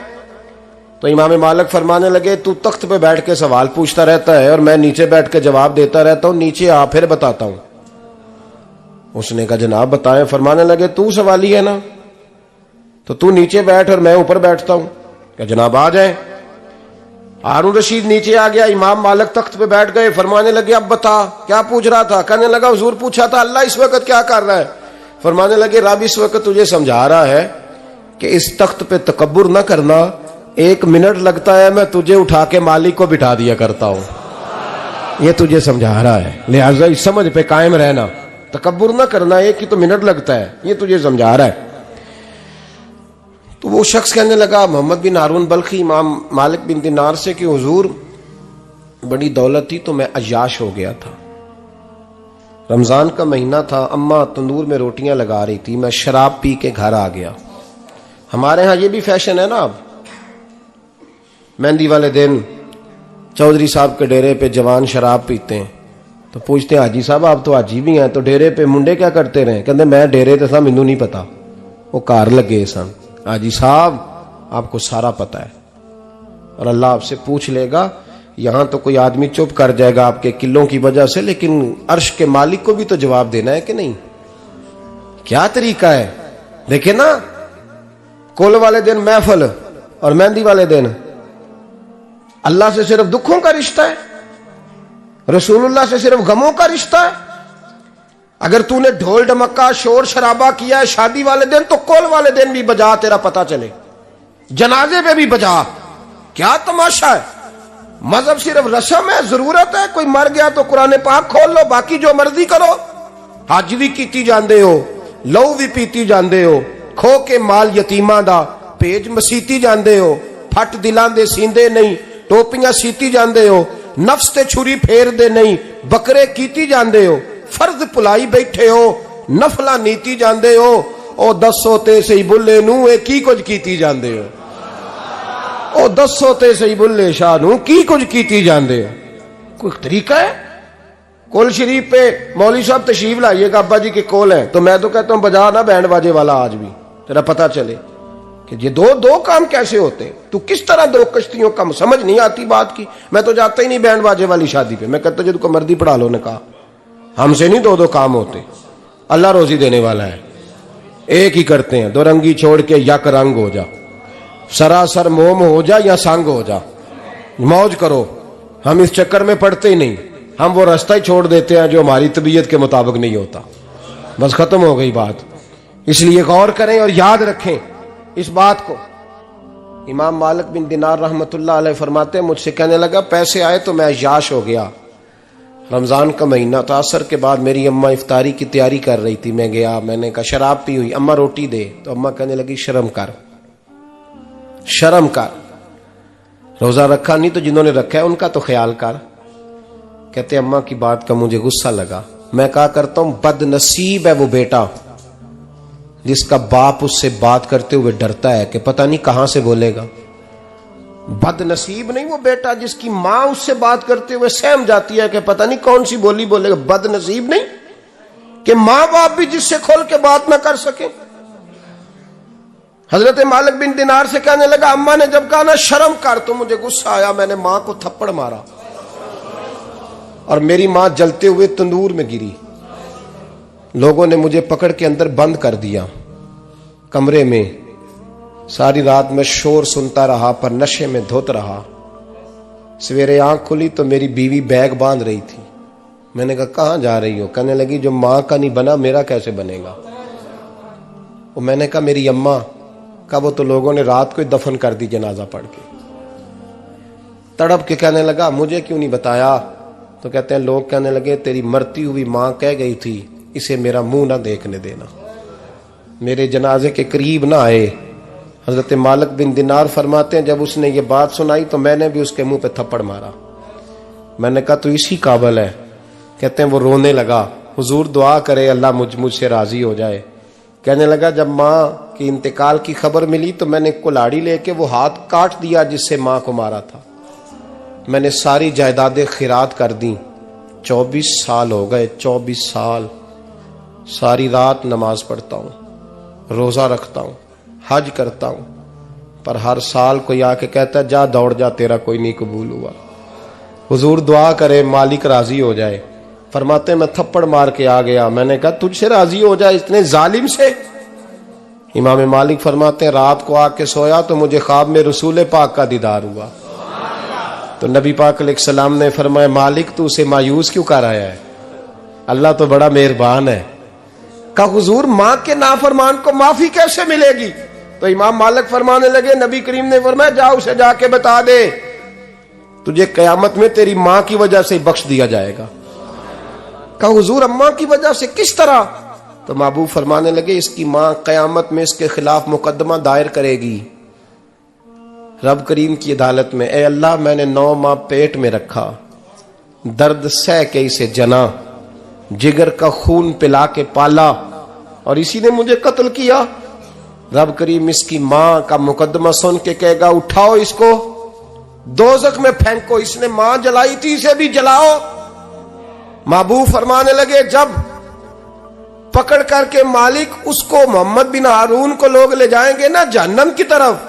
तो इमाम मालिक फरमाने लगे तू तख्त पे बैठ के सवाल पूछता रहता है और मैं नीचे बैठ के जवाब देता रहता हूं, नीचे आ फिर बताता हूं। उसने कहा जनाब बताएं। फरमाने लगे तू सवाली है ना, तो तू नीचे बैठ और मैं ऊपर बैठता हूं। क्या जनाब आ जाए। हारून रशीद नीचे आ गया, इमाम मालिक तख्त पे बैठ गए। फरमाने लगे अब बता क्या पूछ रहा था। कहने लगा हुजूर पूछा था अल्लाह इस वक्त क्या कर रहा है। फरमाने लगे रब इस वक्त तुझे समझा रहा है कि इस तख्त पे तकब्बुर न करना, 1 मिनट लगता है मैं तुझे उठा के मालिक को बिठा दिया करता हूं, ये तुझे समझा रहा है, लिहाजा इस समझ पे कायम रहना, तकब्बुर न करना, 1 ही तो मिनट लगता है, ये तुझे समझा रहा है। तो वो शख्स कहने लगा मोहम्मद बिन हारून बल्खी इमाम मालिक बिन दिनार से कि हुजूर बड़ी दौलत थी तो मैं अय्याश हो गया था। रमजान का महीना था, अम्मा तंदूर में रोटियां लगा रही थी, मैं शराब पी के घर आ गया। हमारे यहाँ ये भी फैशन है ना, अब मेहंदी वाले दिन चौधरी साहब के डेरे पे जवान शराब पीते हैं तो पूछते हैं हाजी साहब आप तो हाजी भी हैं, तो डेरे पे मुंडे क्या करते रहे। कहते मैं डेरे तो सा मैनू नहीं पता, वो कार लगे सन। हाजी साहब आपको सारा पता है और अल्लाह आपसे पूछ लेगा। यहां तो कोई आदमी चुप कर जाएगा आपके किलों की वजह से, लेकिन अर्श के मालिक को भी तो जवाब देना है कि नहीं। क्या तरीका है देखे ना, कुल वाले दिन महफिल और मेहंदी वाले दिन अल्लाह से सिर्फ दुखों का रिश्ता है, रसूलुल्लाह से सिर्फ गमों का रिश्ता है। अगर तूने ढोल ढमक्का शोर शराबा किया है शादी वाले दिन तो कुल वाले दिन भी बजा, तेरा पता चले, जनाजे पे भी बजा। क्या तमाशा है। मजहब सिर्फ रस्म है, जरूरत है, कोई मर गया तो कुरान पाक खोल लो, बाकी जो मर्जी करो। हज भी कीती जांदे हो, लहू भी पीती जांदे हो, खो के माल यतीमां दा भेज मसीती जांदे हो, फट दिलां दे सींदे नहीं, टोपियां सीती जांदे हो, नफ्स ते छुरी फेर दे नहीं, बकरे कीती जांदे हो, फर्ज भुलाई बैठे हो, नफला नीति जांदे हो, ओ दसो ते सही बुल्ले नू ए की कुछ कीती जांदे हो, ओ दसो ते सही बुल्ले शाह नू की कुछ कीती जांदे हो। कोई तरीका है? कोल शरीफ पे मौलवी साहब तशरीफ लाइएगा, अब्बा जी के कोल है, तो मैं तो कहता हूं बजा ना बैंड बाजे वाला आज भी, तेरा पता चले कि ये दो दो काम कैसे होते हैं। तू किस तरह दो कश्तियों का, समझ नहीं आती बात की। मैं तो जाता ही नहीं बैंड बाजे वाली शादी पे, मैं कहता जो तुमको मर्दी पढ़ा लो। ने कहा हमसे नहीं दो दो काम होते, अल्लाह रोजी देने वाला है, एक ही करते हैं। दो रंगी छोड़ के यक रंग हो जा, सरासर मोम हो जा या संग हो जा, मौज करो। हम इस चक्कर में पड़ते ही नहीं, हम वो रास्ता ही छोड़ देते हैं जो हमारी तबीयत के मुताबिक नहीं होता। बस खत्म हो गई बात। इसलिए गौर करें और याद रखें इस बात को। इमाम मालिक बिन दिनार रहमतुल्लाह अलैह फरमाते हैं, मुझसे कहने लगा पैसे आए तो मैं याश हो गया। रमजान का महीना था, असर के बाद मेरी अम्मा इफ्तारी की तैयारी कर रही थी, मैं गया, मैंने कहा शराब पी हुई, अम्मा रोटी दे। तो अम्मा कहने लगी शर्म कर, शर्म कर, रोजा रखा नहीं तो जिन्होंने रखा है उनका तो ख्याल कर। कहते अम्मा की बात का मुझे गुस्सा लगा। मैं कहा करता हूं बदनसीब है वो बेटा जिसका बाप उससे बात करते हुए डरता है कि पता नहीं कहां से बोलेगा। बदनसीब नहीं वो बेटा जिसकी मां उससे बात करते हुए सहम जाती है कि पता नहीं कौन सी बोली बोलेगा। बदनसीब नहीं कि मां बाप भी जिससे खोल के बात ना कर सके। हजरत मालिक बिन दिनार से कहने लगा, अम्मा ने जब कहा ना शर्म कर, तो मुझे गुस्सा आया, मैंने मां को थप्पड़ मारा और मेरी मां जलते हुए तंदूर में गिरी। लोगों ने मुझे पकड़ के अंदर बंद कर दिया कमरे में। सारी रात मैं शोर सुनता रहा पर नशे में धुत रहा। सवेरे आंख खुली तो मेरी बीवी बैग बांध रही थी। मैंने कहा कहां जा रही हो? कहने लगी जो मां का नहीं बना मेरा कैसे बनेगा। वो मैंने कहा मेरी अम्मा का, वो तो लोगों ने रात को ही दफन कर दी जनाजा पढ़ के। तड़प के कहने लगा मुझे क्यों नहीं बताया? तो कहते हैं लोग कहने लगे तेरी मरती हुई मां कह गई थी इसे मेरा मुंह ना देखने देना, मेरे जनाजे के करीब ना आए। हजरत मालिक बिन दिनार फरमाते हैं जब उसने ये बात सुनाई तो मैंने भी उसके मुंह पे थप्पड़ मारा। मैंने कहा तू इसी काबिल है। कहते हैं वो रोने लगा, हुजूर दुआ करे अल्लाह मुझसे राजी हो जाए। कहने लगा जब मां की इंतकाल की खबर मिली तो मैंने कुल्हाड़ी लेके वो हाथ काट दिया जिससे मां को मारा था। मैंने सारी जायदादें खिरात कर दी। 24 साल हो गए, 24 साल। सारी रात नमाज पढ़ता हूं, रोजा रखता हूं, हज करता हूं, पर हर साल कोई आके कहता है जा दौड़ जा तेरा कोई नहीं कबूल हुआ। हुजूर दुआ करे मालिक राजी हो जाए। फरमाते मैं थप्पड़ मार के आ गया। मैंने कहा तुझसे राजी हो जाए इतने जालिम से? इमाम मालिक फरमाते हैं रात को आके सोया तो मुझे ख्वाब में रसूल पाक का दीदार हुआ। तो नबी पाक अलैहिस्सलाम ने फरमाया मालिक तू उसे मायूस क्यों कर आया है? अल्लाह तो बड़ा मेहरबान है। कहा हुजूर मां के नाफरमान को माफी कैसे मिलेगी? तो इमाम मालिक फरमाने लगे नबी करीम ने फरमाया जा उसे जाके बता दे तुझे कयामत में तेरी मां की वजह से बख्श दिया जाएगा। कहा हुजूर अम्मा की वजह से किस तरह? तो महबूब फरमाने लगे इसकी मां कयामत में इसके खिलाफ मुकदमा दायर करेगी रब करीम की अदालत में। ए अल्लाह मैंने 9 माह पेट में रखा, दर्द सह के इसे जना, जिगर का खून पिला के पाला और इसी ने मुझे कत्ल किया। रब करीम इसकी मां का मुकदमा सुन के कहेगा उठाओ इसको दोजख में फेंको, इसने मां जलाई थी इसे भी जलाओ। महबूब फरमाने लगे जब पकड़ करके मालिक उसको मोहम्मद बिन हारून को लोग ले जाएंगे ना जहन्नम की तरफ,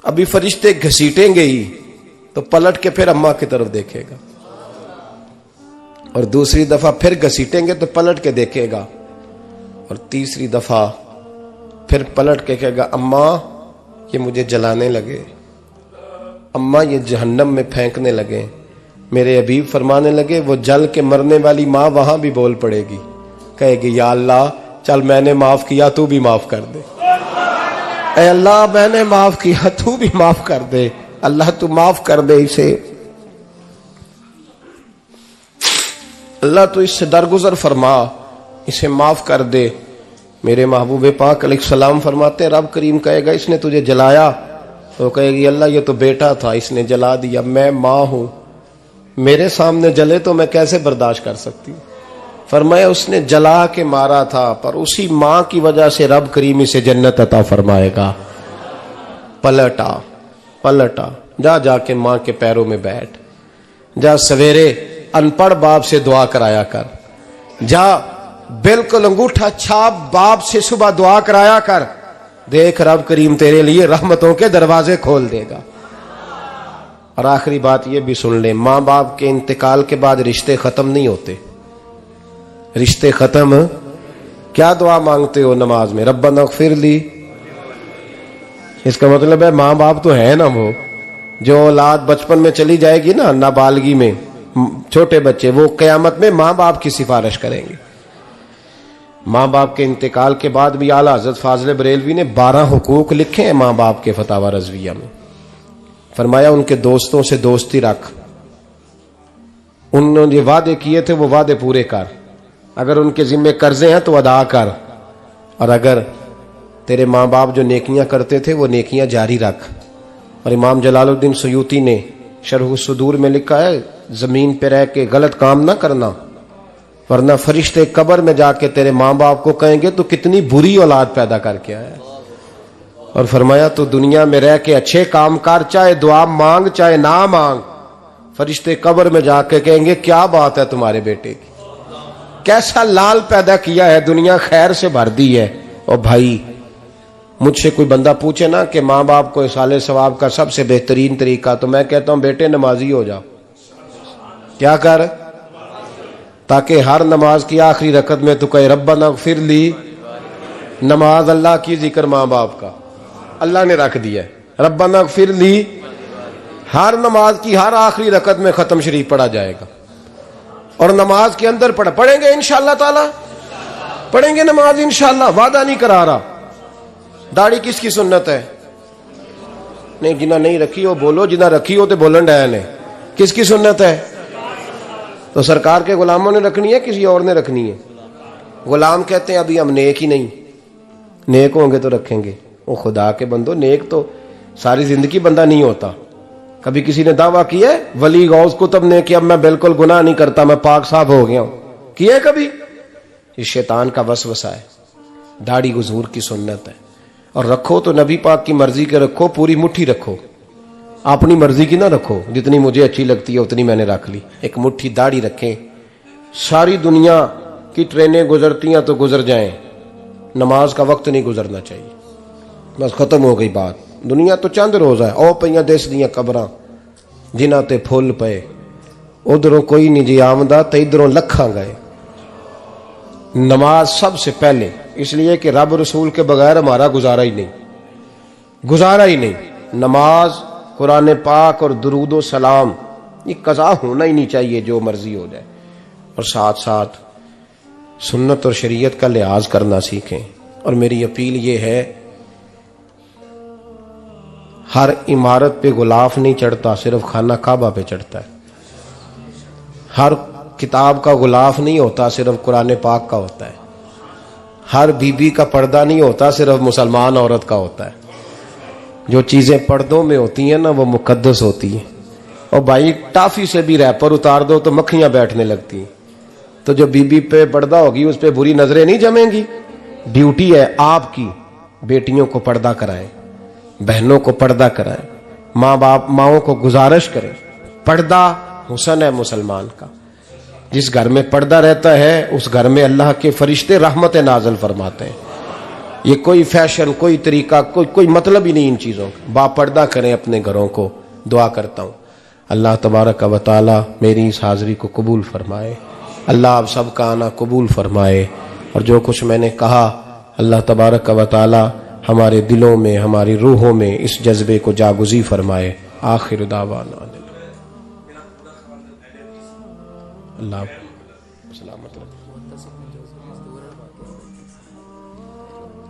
अभी फरिश्ते घसीटेंगे ही तो पलट के फिर अम्मा की तरफ देखेगा और दूसरी दफा फिर घसीटेंगे तो पलट के देखेगा और तीसरी दफा फिर पलट के कहेगा अम्मा ये मुझे जलाने लगे, अम्मा ये जहन्नम में फेंकने लगे। मेरे हबीब फरमाने लगे वो जल के मरने वाली मां वहां भी बोल पड़ेगी, कहेगी या अल्लाह चल मैंने माफ किया तू भी माफ कर दे। ऐ अल्लाह मैंने माफ किया तू भी माफ कर दे, अल्लाह तू माफ कर दे इसे, अल्लाह तू इससे दरगुजर फरमा, इसे माफ कर दे। मेरे महबूब पाक अलैहिस्सलाम फरमाते रब करीम कहेगा इसने तुझे जलाया, तो कहेगी अल्लाह ये तो बेटा था इसने जला दिया, मैं मां हूं, मेरे सामने जले तो मैं कैसे बर्दाश्त कर सकती हूं। फरमाया उसने जला के मारा था, पर उसी मां की वजह से रब करीम इसे जन्नत अता फरमाएगा। पलटा जा जाके मां के पैरों में बैठ जा, सवेरे अनपढ़ बाप से दुआ कराया कर, जा बिल्कुल अंगूठा छाप बाप से सुबह दुआ कराया कर, देख रब करीम तेरे लिए रहमतों के दरवाजे खोल देगा। और आखिरी बात ये भी सुन ले, मां बाप के इंतकाल के बाद रिश्ते खत्म नहीं होते। रिश्ते खत्म, क्या दुआ मांगते हो नमाज में? रब्बना इग़फिरली। इसका मतलब है मां बाप तो है ना, वो जो औलाद बचपन में चली जाएगी ना, नाबालगी में, छोटे बच्चे, वो कयामत में मां बाप की सिफारिश करेंगे। मां बाप के इंतकाल के बाद भी आला हज़रत फाज़िल बरेलवी ने 12 हुकूक लिखे हैं मां बाप के फतावा रज़विया में। फरमाया उनके दोस्तों से दोस्ती रख, उन्होंने जो वादे किए थे वो वादे पूरे कर, अगर उनके जिम्मे कर्जे हैं तो अदा कर, और अगर तेरे माँ बाप जो नेकियां करते थे वो नेकियां जारी रख। और इमाम जलालुद्दीन सयूती ने शरह सुदूर में लिखा है, जमीन पे रह के गलत काम ना करना, वरना फरिश्ते कब्र में जाके तेरे माँ बाप को कहेंगे तो कितनी बुरी औलाद पैदा करके आया। और फरमाया तो दुनिया में रह के अच्छे काम कर, चाहे दुआ मांग चाहे ना मांग, फरिश्ते कब्र में जाके कहेंगे क्या बात है तुम्हारे बेटे की, कैसा लाल पैदा किया है, दुनिया खैर से भर दी है। और भाई मुझसे कोई बंदा पूछे ना कि माँ बाप को इसाले सवाब का सबसे बेहतरीन तरीका, तो मैं कहता हूं बेटे नमाजी हो जाओ। क्या कर, ताकि हर नमाज की आखिरी रकत में तू कहे रब्बना इग़फिरली। नमाज अल्लाह की, जिक्र माँ बाप का अल्लाह ने रख दिया है, रब्बना इग़फिरली हर नमाज की हर आखिरी रकत में खत्म शरीफ पढ़ा जाएगा। और नमाज के अंदर पढ़ेंगे इंशाअल्लाह ताला, पढ़ेंगे नमाज इंशाअल्लाह, वादा नहीं करा रहा। दाढ़ी किसकी सुन्नत है? नहीं, जिन्हें नहीं रखी हो बोलो, जिन्हें रखी हो तो बोलन डया ने। किसकी सुन्नत है? तो सरकार के गुलामों ने रखनी है, किसी और ने रखनी है? गुलाम कहते हैं अभी हम नेक ही नहीं, नेक होंगे तो रखेंगे। वो खुदा के बंदो, नेक तो सारी जिंदगी बंदा नहीं होता। कभी किसी ने दावा किया है वली गौस कुतुब ने कि अब मैं बिल्कुल गुनाह नहीं करता, मैं पाक साफ हो गया हूं? किया है कभी? ये शैतान का वसवसा है। दाढ़ी हुजूर की सुन्नत है, और रखो तो नबी पाक की मर्जी के रखो, पूरी मुट्ठी रखो, अपनी मर्जी की ना रखो। जितनी मुझे अच्छी लगती है उतनी मैंने रख ली। एक मुट्ठी दाढ़ी रखें, सारी दुनिया की ट्रेनें गुजरती हैं तो गुजर जाएं, नमाज का वक्त नहीं गुजरना चाहिए। बस खत्म हो गई बात। दुनिया तो चंद रोज है, ओ पईयां देश दियां कबरां जिन्हां ते फुल पे, उधरों कोई नहीं जी आमदा ते इधरों लखां गए। नमाज सबसे पहले, इसलिए कि रब रसूल के बगैर हमारा गुजारा ही नहीं, गुजारा ही नहीं। नमाज, कुरान पाक और दुरूद व सलाम, ये कज़ा होना ही नहीं चाहिए, जो मर्जी हो जाए। और साथ साथ सुन्नत और शरीयत का लिहाज करना सीखें। और मेरी अपील ये है, हर इमारत पे गुलाफ नहीं चढ़ता, सिर्फ खाना काबा पे चढ़ता है। हर किताब का गुलाफ नहीं होता, सिर्फ कुरान पाक का होता है। हर बीबी का पर्दा नहीं होता, सिर्फ मुसलमान औरत का होता है। जो चीजें पर्दों में होती हैं ना, वो मुकद्दस होती हैं। और भाई टाफी से भी रैपर उतार दो तो मक्खियां बैठने लगती हैं। तो जो बीबी पे पर्दा होगी उस पर बुरी नजरें नहीं जमेंगी। ड्यूटी है आपकी, बेटियों को पर्दा कराएं, बहनों को पर्दा कराएं, माँ बाप माओं को गुजारिश करें। पर्दा हुस्न है मुसलमान का। जिस घर में पर्दा रहता है उस घर में अल्लाह के फरिश्ते रहमत नाज़िल फरमाते हैं। ये कोई फैशन, कोई तरीका, कोई मतलब ही नहीं इन चीज़ों का। बापर्दा करें अपने घरों को। दुआ करता हूँ अल्लाह तबारक व तआला मेरी इस हाज़िरी को कबूल फरमाए। अल्लाह आप सबका आना कबूल फरमाए। और जो कुछ मैंने कहा अल्लाह तबारक व तआला हमारे दिलों में, हमारी रूहों में इस जज्बे को जागुज़ी फरमाए। आखिर दावाना अल्लाह सलामत रखे।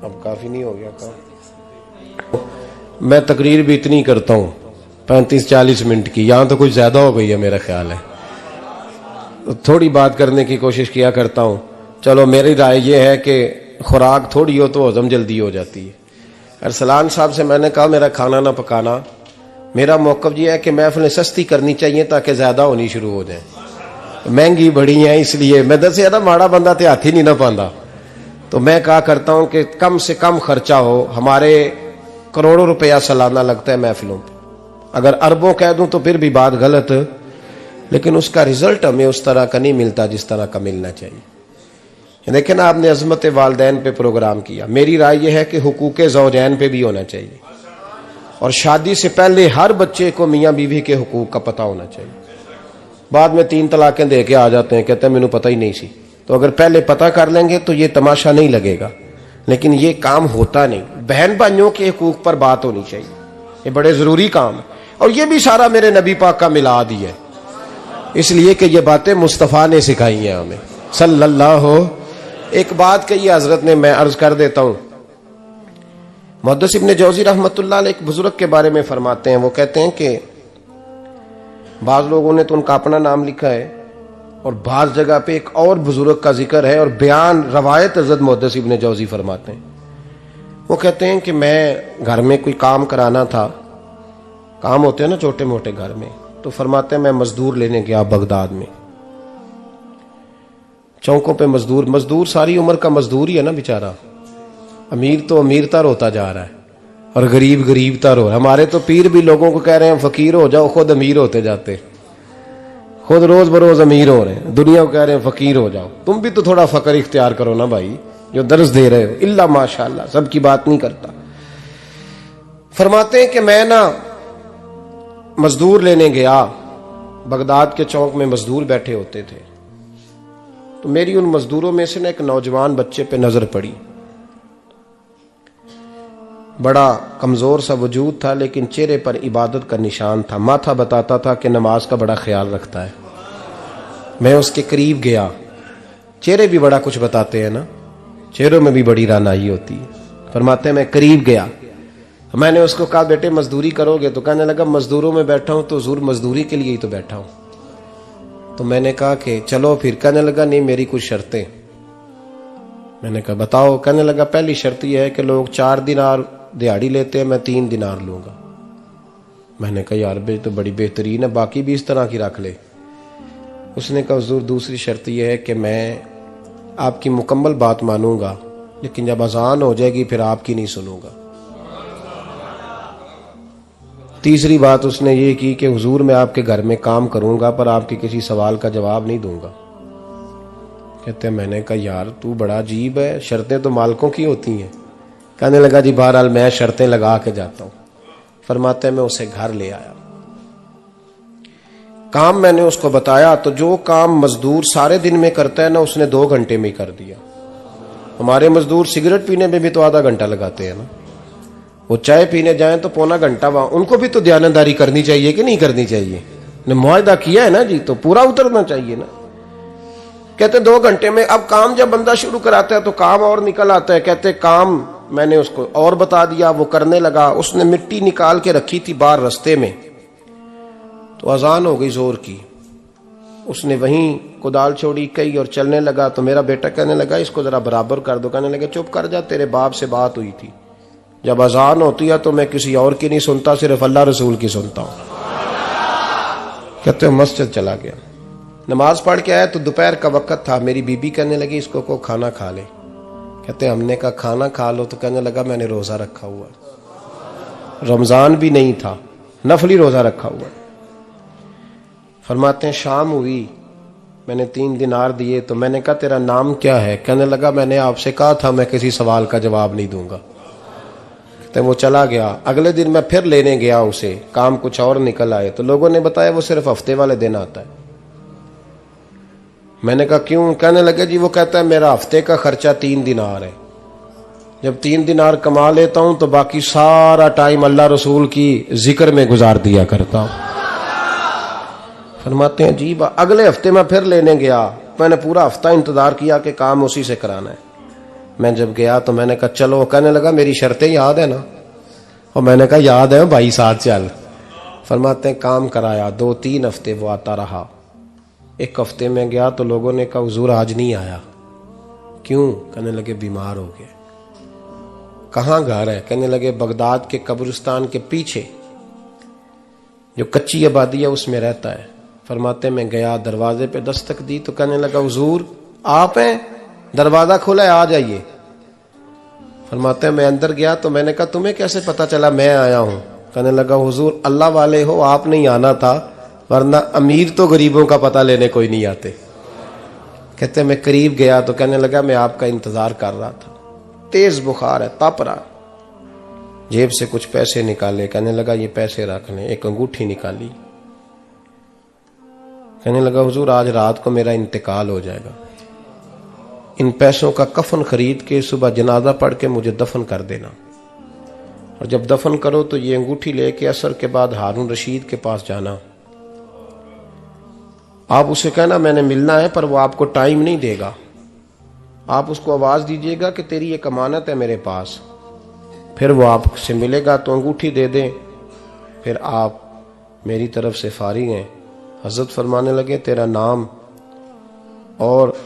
अब काफी नहीं हो गया काम? मैं तकरीर भी इतनी करता हूँ 35-40 मिनट की, यहां तो कुछ ज्यादा हो गई है मेरा ख्याल है। तो थोड़ी बात करने की कोशिश किया करता हूँ। चलो मेरी राय ये है कि खुराक थोड़ी हो तो हजम जल्दी हो जाती है। अरसलान साहब से मैंने कहा मेरा खाना ना पकाना। मेरा मौक़िफ़ ये है कि महफ़िलें सस्ती करनी चाहिए ताकि ज्यादा होनी शुरू हो जाए। महंगी बड़ी है, इसलिए मैं दस ना माड़ा बंदा ते हाथ ही नहीं ना पाता। तो मैं कहा करता हूं कि कम से कम खर्चा हो। हमारे करोड़ों रुपया सालाना लगता है महफिलों पे, अगर अरबों कह दूं तो फिर भी बात गलत, लेकिन उसका रिजल्ट हमें उस तरह का नहीं मिलता जिस तरह का मिलना चाहिए। देखें ना, आपने अजमत वालदैन पे प्रोग्राम किया, मेरी राय यह है कि हुकूक ज़ौजैन पे भी होना चाहिए, और शादी से पहले हर बच्चे को मियाँ बीवी के हुकूक का पता होना चाहिए। बाद में 3 तलाकें दे के आ जाते हैं, कहते हैं मैंने पता ही नहीं सी। तो अगर पहले पता कर लेंगे तो ये तमाशा नहीं लगेगा, लेकिन ये काम होता नहीं। बहन भाइयों के हुकूक पर बात होनी चाहिए, ये बड़े जरूरी काम है। और ये भी सारा मेरे नबी पाक का मिलाद ही है, इसलिए कि ये बातें मुस्तफ़ा ने सिखाई हैं हमें सल्लल्लाहु। एक बात कही हजरत ने, मैं अर्ज कर देता हूं। मुहद्दिस इब्न जौज़ी रहमतुल्लाह अलैह एक बुजुर्ग के बारे में फरमाते हैं, वो कहते हैं कि बाज लोगों ने तो उनका अपना नाम लिखा है, और बाज जगह पे एक और बुजुर्ग का जिक्र है, और बयान रवायत हज़रत मुहद्दिस इब्न जौज़ी फरमाते हैं। वो कहते हैं कि मैं घर में कोई काम कराना था, काम होते हैं ना छोटे मोटे घर में, तो फरमाते हैं मैं मजदूर लेने गया बगदाद में। चौकों पे मजदूर सारी उम्र का मजदूर ही है ना बेचारा। अमीर तो अमीरतर होता जा रहा है और गरीब गरीबतर हो रहा है। हमारे तो पीर भी लोगों को कह रहे हैं फकीर हो जाओ, खुद अमीर होते जाते, खुद रोज बरोज अमीर हो रहे हैं। दुनिया को कह रहे हैं फकीर हो जाओ, तुम भी तो थोड़ा फकर इख्तियार करो ना भाई, जो दर्ज दे रहे हो। इल्ला माशाअल्लाह, सबकी बात नहीं करता। फरमाते हैं कि मैं ना मजदूर लेने गया, बगदाद के चौक में मजदूर बैठे होते थे, तो मेरी उन मजदूरों में से ना एक नौजवान बच्चे पे नजर पड़ी। बड़ा कमजोर सा वजूद था, लेकिन चेहरे पर इबादत का निशान था। माथा बताता था कि नमाज का बड़ा ख्याल रखता है। मैं उसके करीब गया, चेहरे भी बड़ा कुछ बताते हैं ना, चेहरों में भी बड़ी रानाई होती है। फरमाते हैं मैं करीब गया, मैंने उसको कहा बेटे मजदूरी करोगे? तो कहने लगा मजदूरों में बैठा हूं तो हुजूर मजदूरी के लिए ही तो बैठा हूं। तो मैंने कहा कि चलो फिर। कहने लगा नहीं मेरी कुछ शर्तें। मैंने कहा बताओ? कहने लगा पहली शर्त यह है कि लोग 4 दिनार दिहाड़ी लेते हैं, मैं 3 दिनार लूंगा। मैंने कहा यार बे तो बड़ी बेहतरीन है, बाकी भी इस तरह की रख ले। उसने कहा हुजूर दूसरी शर्त यह है कि मैं आपकी मुकम्मल बात मानूंगा, लेकिन जब अजान हो जाएगी फिर आपकी नहीं सुनूंगा। तीसरी बात उसने ये की कि हुजूर मैं आपके घर में काम करूंगा पर आपके किसी सवाल का जवाब नहीं दूंगा। कहते हैं मैंने कहा यार तू बड़ा अजीब है, शर्तें तो मालिकों की होती हैं। कहने लगा जी बहरहाल मैं शर्तें लगा के जाता हूं। फरमाते हैं मैं उसे घर ले आया, काम मैंने उसको बताया, तो जो काम मजदूर सारे दिन में करता है ना, उसने 2 घंटे में कर दिया। हमारे मजदूर सिगरेट पीने में भी तो आधा घंटा लगाते हैं ना, वो चाय पीने जाएं तो पौना घंटा वहां। उनको भी तो दयानतदारी करनी चाहिए कि नहीं करनी चाहिए? ने मुआहदा किया है ना जी, तो पूरा उतरना चाहिए ना। कहते 2 घंटे में। अब काम जब बंदा शुरू कराता है तो काम और निकल आता है। कहते काम मैंने उसको और बता दिया, वो करने लगा। उसने मिट्टी निकाल के रखी थी बाहर रास्ते में, तो अजान हो गई जोर की। उसने वहीं कुदाल छोड़ी कई और चलने लगा। तो मेरा बेटा कहने लगा इसको जरा बराबर कर दो। कहने लगा चुप कर जा, तेरे बाप से बात हुई थी, जब अजान होती है तो मैं किसी और की नहीं सुनता, सिर्फ अल्लाह रसूल की सुनता हूं। कहते हैं मस्जिद चला गया, नमाज पढ़ के आया तो दोपहर का वक्त था। मेरी बीबी कहने लगी इसको को खाना खा ले। कहते हैं हमने कहा खाना खा लो, तो कहने लगा मैंने रोजा रखा हुआ, रमजान भी नहीं था, नफली रोजा रखा हुआ। फरमाते हैं शाम हुई, मैंने 3 दिनार दिए, तो मैंने कहा तेरा नाम क्या है? कहने लगा मैंने आपसे कहा था मैं किसी सवाल का जवाब नहीं दूंगा। तो वो चला गया। अगले दिन मैं फिर लेने गया उसे, काम कुछ और निकल आए, तो लोगों ने बताया वो सिर्फ हफ्ते वाले दिन आता है। मैंने कहा क्यों? कहने लगे जी वो कहता है मेरा हफ्ते का खर्चा 3 दिनार है, जब 3 दिनार कमा लेता हूं तो बाकी सारा टाइम अल्लाह रसूल की जिक्र में गुजार दिया करता हूं। फरमाते हैं जी अगले हफ्ते मैं फिर लेने गया, मैंने पूरा हफ्ता इंतजार किया कि काम उसी से कराना है। मैं जब गया तो मैंने कहा चलो। कहने लगा मेरी शर्तें याद है ना? और मैंने कहा याद है भाई, साथ चल। फरमाते हैं काम कराया, 2-3 हफ्ते वो आता रहा। 1 हफ्ते में गया तो लोगों ने कहा हुजूर आज नहीं आया। क्यों? कहने लगे बीमार हो गए। कहाँ घर है? कहने लगे बगदाद के कब्रिस्तान के पीछे जो कच्ची आबादी है उसमें रहता है। फरमाते मैं गया, दरवाजे पे दस्तक दी तो कहने लगा हुजूर आप हैं, दरवाजा खुला है, आ जाइए। फरमाते मैं अंदर गया तो मैंने कहा तुम्हें कैसे पता चला मैं आया हूं? कहने लगा हुजूर अल्लाह वाले हो, आप नहीं आना था, वरना अमीर तो गरीबों का पता लेने कोई नहीं आते। कहते मैं करीब गया तो कहने लगा मैं आपका इंतजार कर रहा था, तेज बुखार है, तप रहा। जेब से कुछ पैसे निकाले, कहने लगा ये पैसे रख लें। एक अंगूठी निकाली, कहने लगा हुजूर आज रात को मेरा इंतकाल हो जाएगा, इन पैसों का कफन खरीद के सुबह जनाजा पढ़ के मुझे दफन कर देना, और जब दफन करो तो ये अंगूठी लेके असर के बाद हारून रशीद के पास जाना। आप उसे कहना मैंने मिलना है, पर वो आपको टाइम नहीं देगा। आप उसको आवाज दीजिएगा कि तेरी एक अमानत है मेरे पास, फिर वो आपसे मिलेगा तो अंगूठी दे दें, फिर आप मेरी तरफ से फारिग हैं। हजरत फरमाने लगे तेरा नाम? और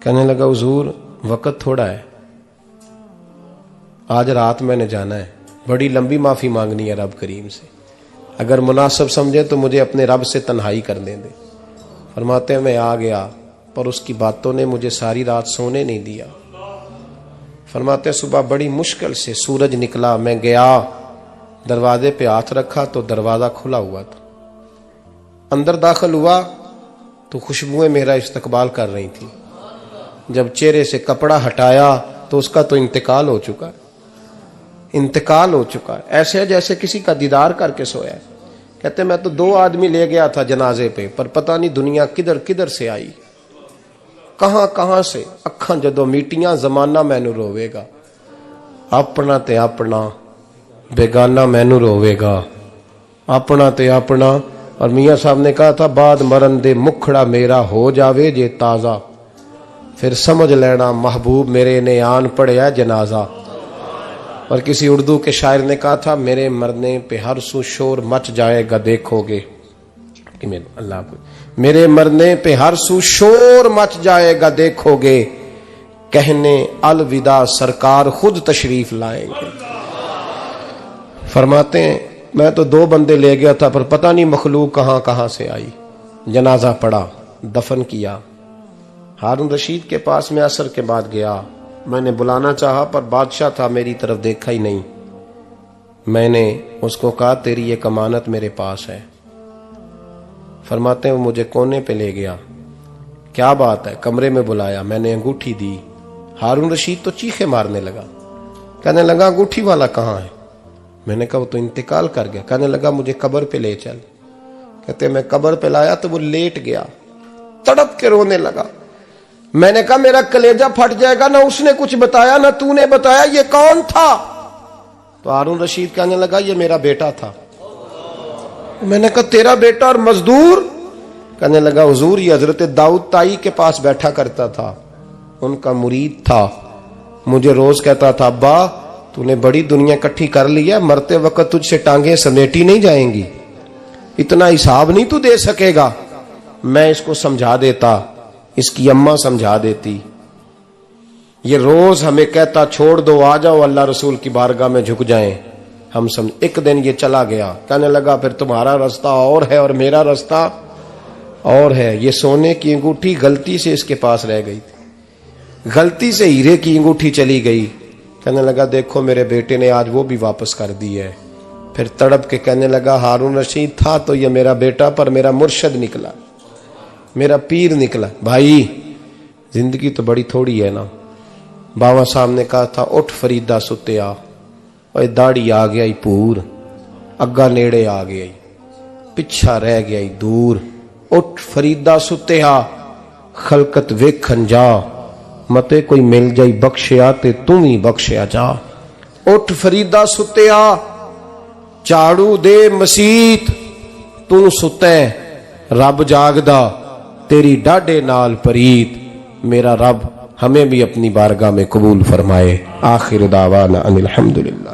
कहने लगा हुजूर वक्त थोड़ा है, आज रात मैंने जाना है, बड़ी लंबी माफी मांगनी है रब करीम से, अगर मुनासिब समझे तो मुझे अपने रब से तन्हाई करने दे। फरमाते हैं मैं आ गया, पर उसकी बातों ने मुझे सारी रात सोने नहीं दिया। फरमाते हैं सुबह बड़ी मुश्किल से सूरज निकला, मैं गया, दरवाजे पे हाथ रखा तो दरवाजा खुला हुआ था। अंदर दाखिल हुआ तो खुशबुएं मेरा इस्तकबाल कर रही थी। जब चेहरे से कपड़ा हटाया तो उसका तो इंतकाल हो चुका है, इंतकाल हो चुका है, ऐसे है जैसे किसी का दीदार करके सोया है। कहते मैं तो 2 आदमी ले गया था जनाजे पे, पर पता नहीं दुनिया किधर किधर से आई, कहां कहां से। अखां जदों मीटियां जमाना मैनू रोवेगा, अपना ते अपना बेगाना मैनू रोवेगा, अपना ते अपना। और मियां साहब ने कहा था बाद मरन दे मुखड़ा मेरा हो जावे जे ताजा, फिर समझ लेना महबूब मेरे ने आन पड़िया जनाजा। और किसी उर्दू के शायर ने कहा था मेरे मरने पे हर सू शोर मच जाएगा देखोगे, अल्लाह को मेरे मरने पे हर सू शोर मच जाएगा देखोगे, कहने अलविदा सरकार खुद तशरीफ लाएंगे। फरमाते हैं मैं तो 2 बंदे ले गया था, पर पता नहीं मखलूक कहां कहां से आई। जनाजा पड़ा, दफन किया। हारून रशीद के पास में असर के बाद गया, मैंने बुलाना चाहा पर बादशाह था, मेरी तरफ देखा ही नहीं। मैंने उसको कहा तेरी एक अमानत मेरे पास है। फरमाते हैं वो मुझे कोने पे ले गया, क्या बात है, कमरे में बुलाया, मैंने अंगूठी दी। हारून रशीद तो चीखे मारने लगा, कहने लगा अंगूठी वाला कहाँ है? मैंने कहा वो तो इंतकाल कर गया। कहने लगा मुझे कब्र पे ले चल। कहते मैं कब्र पे लाया तो वो लेट गया, तड़प के रोने लगा। मैंने कहा मेरा कलेजा फट जाएगा, ना उसने कुछ बताया ना तूने बताया, ये कौन था? तो हारून रशीद कहने लगा ये मेरा बेटा था। मैंने कहा तेरा बेटा और मजदूर? कहने लगा हुजूर ये हजरत दाऊद ताई के पास बैठा करता था, उनका मुरीद था, मुझे रोज कहता था अब्बा तूने बड़ी दुनिया इकट्ठी कर ली है, मरते वक्त तुझसे टांगे समेटी नहीं जाएंगी, इतना हिसाब नहीं तू दे सकेगा। मैं इसको समझा देता, इसकी अम्मा समझा देती। ये रोज हमें कहता छोड़ दो, आ जाओ अल्लाह रसूल की बारगाह में झुक जाएं, हम समझ। एक दिन ये चला गया, कहने लगा फिर तुम्हारा रास्ता और है और मेरा रास्ता और है। ये सोने की अंगूठी गलती से इसके पास रह गई थी, गलती से हीरे की अंगूठी चली गई। कहने लगा देखो मेरे बेटे ने आज वो भी वापस कर दी है। फिर तड़प के कहने लगा हारून रशीद था तो ये मेरा बेटा, पर मेरा मुर्शद निकला, मेरा पीर निकला। भाई जिंदगी तो बड़ी थोड़ी है ना। बाबा साहब ने कहा था उठ फरीदा सुत्या, और दाढ़ी आ गया पूर, अग्गा नेड़े आ गया, पिछा रह गया दूर। उठ फरीदा सुत्या खलकत वेखन जा, मते कोई मिल जाई बख्शिया ते तू भी बख्शिया जा। उठ फरीदा सुत्या झाड़ू दे मसीत, तू सुते रब जागदा, तेरी डाडे नाल परीत। मेरा रब हमें भी अपनी बारगाह में कबूल फरमाए। आखिर दावाना अनिल हम्दुलिल्लाह।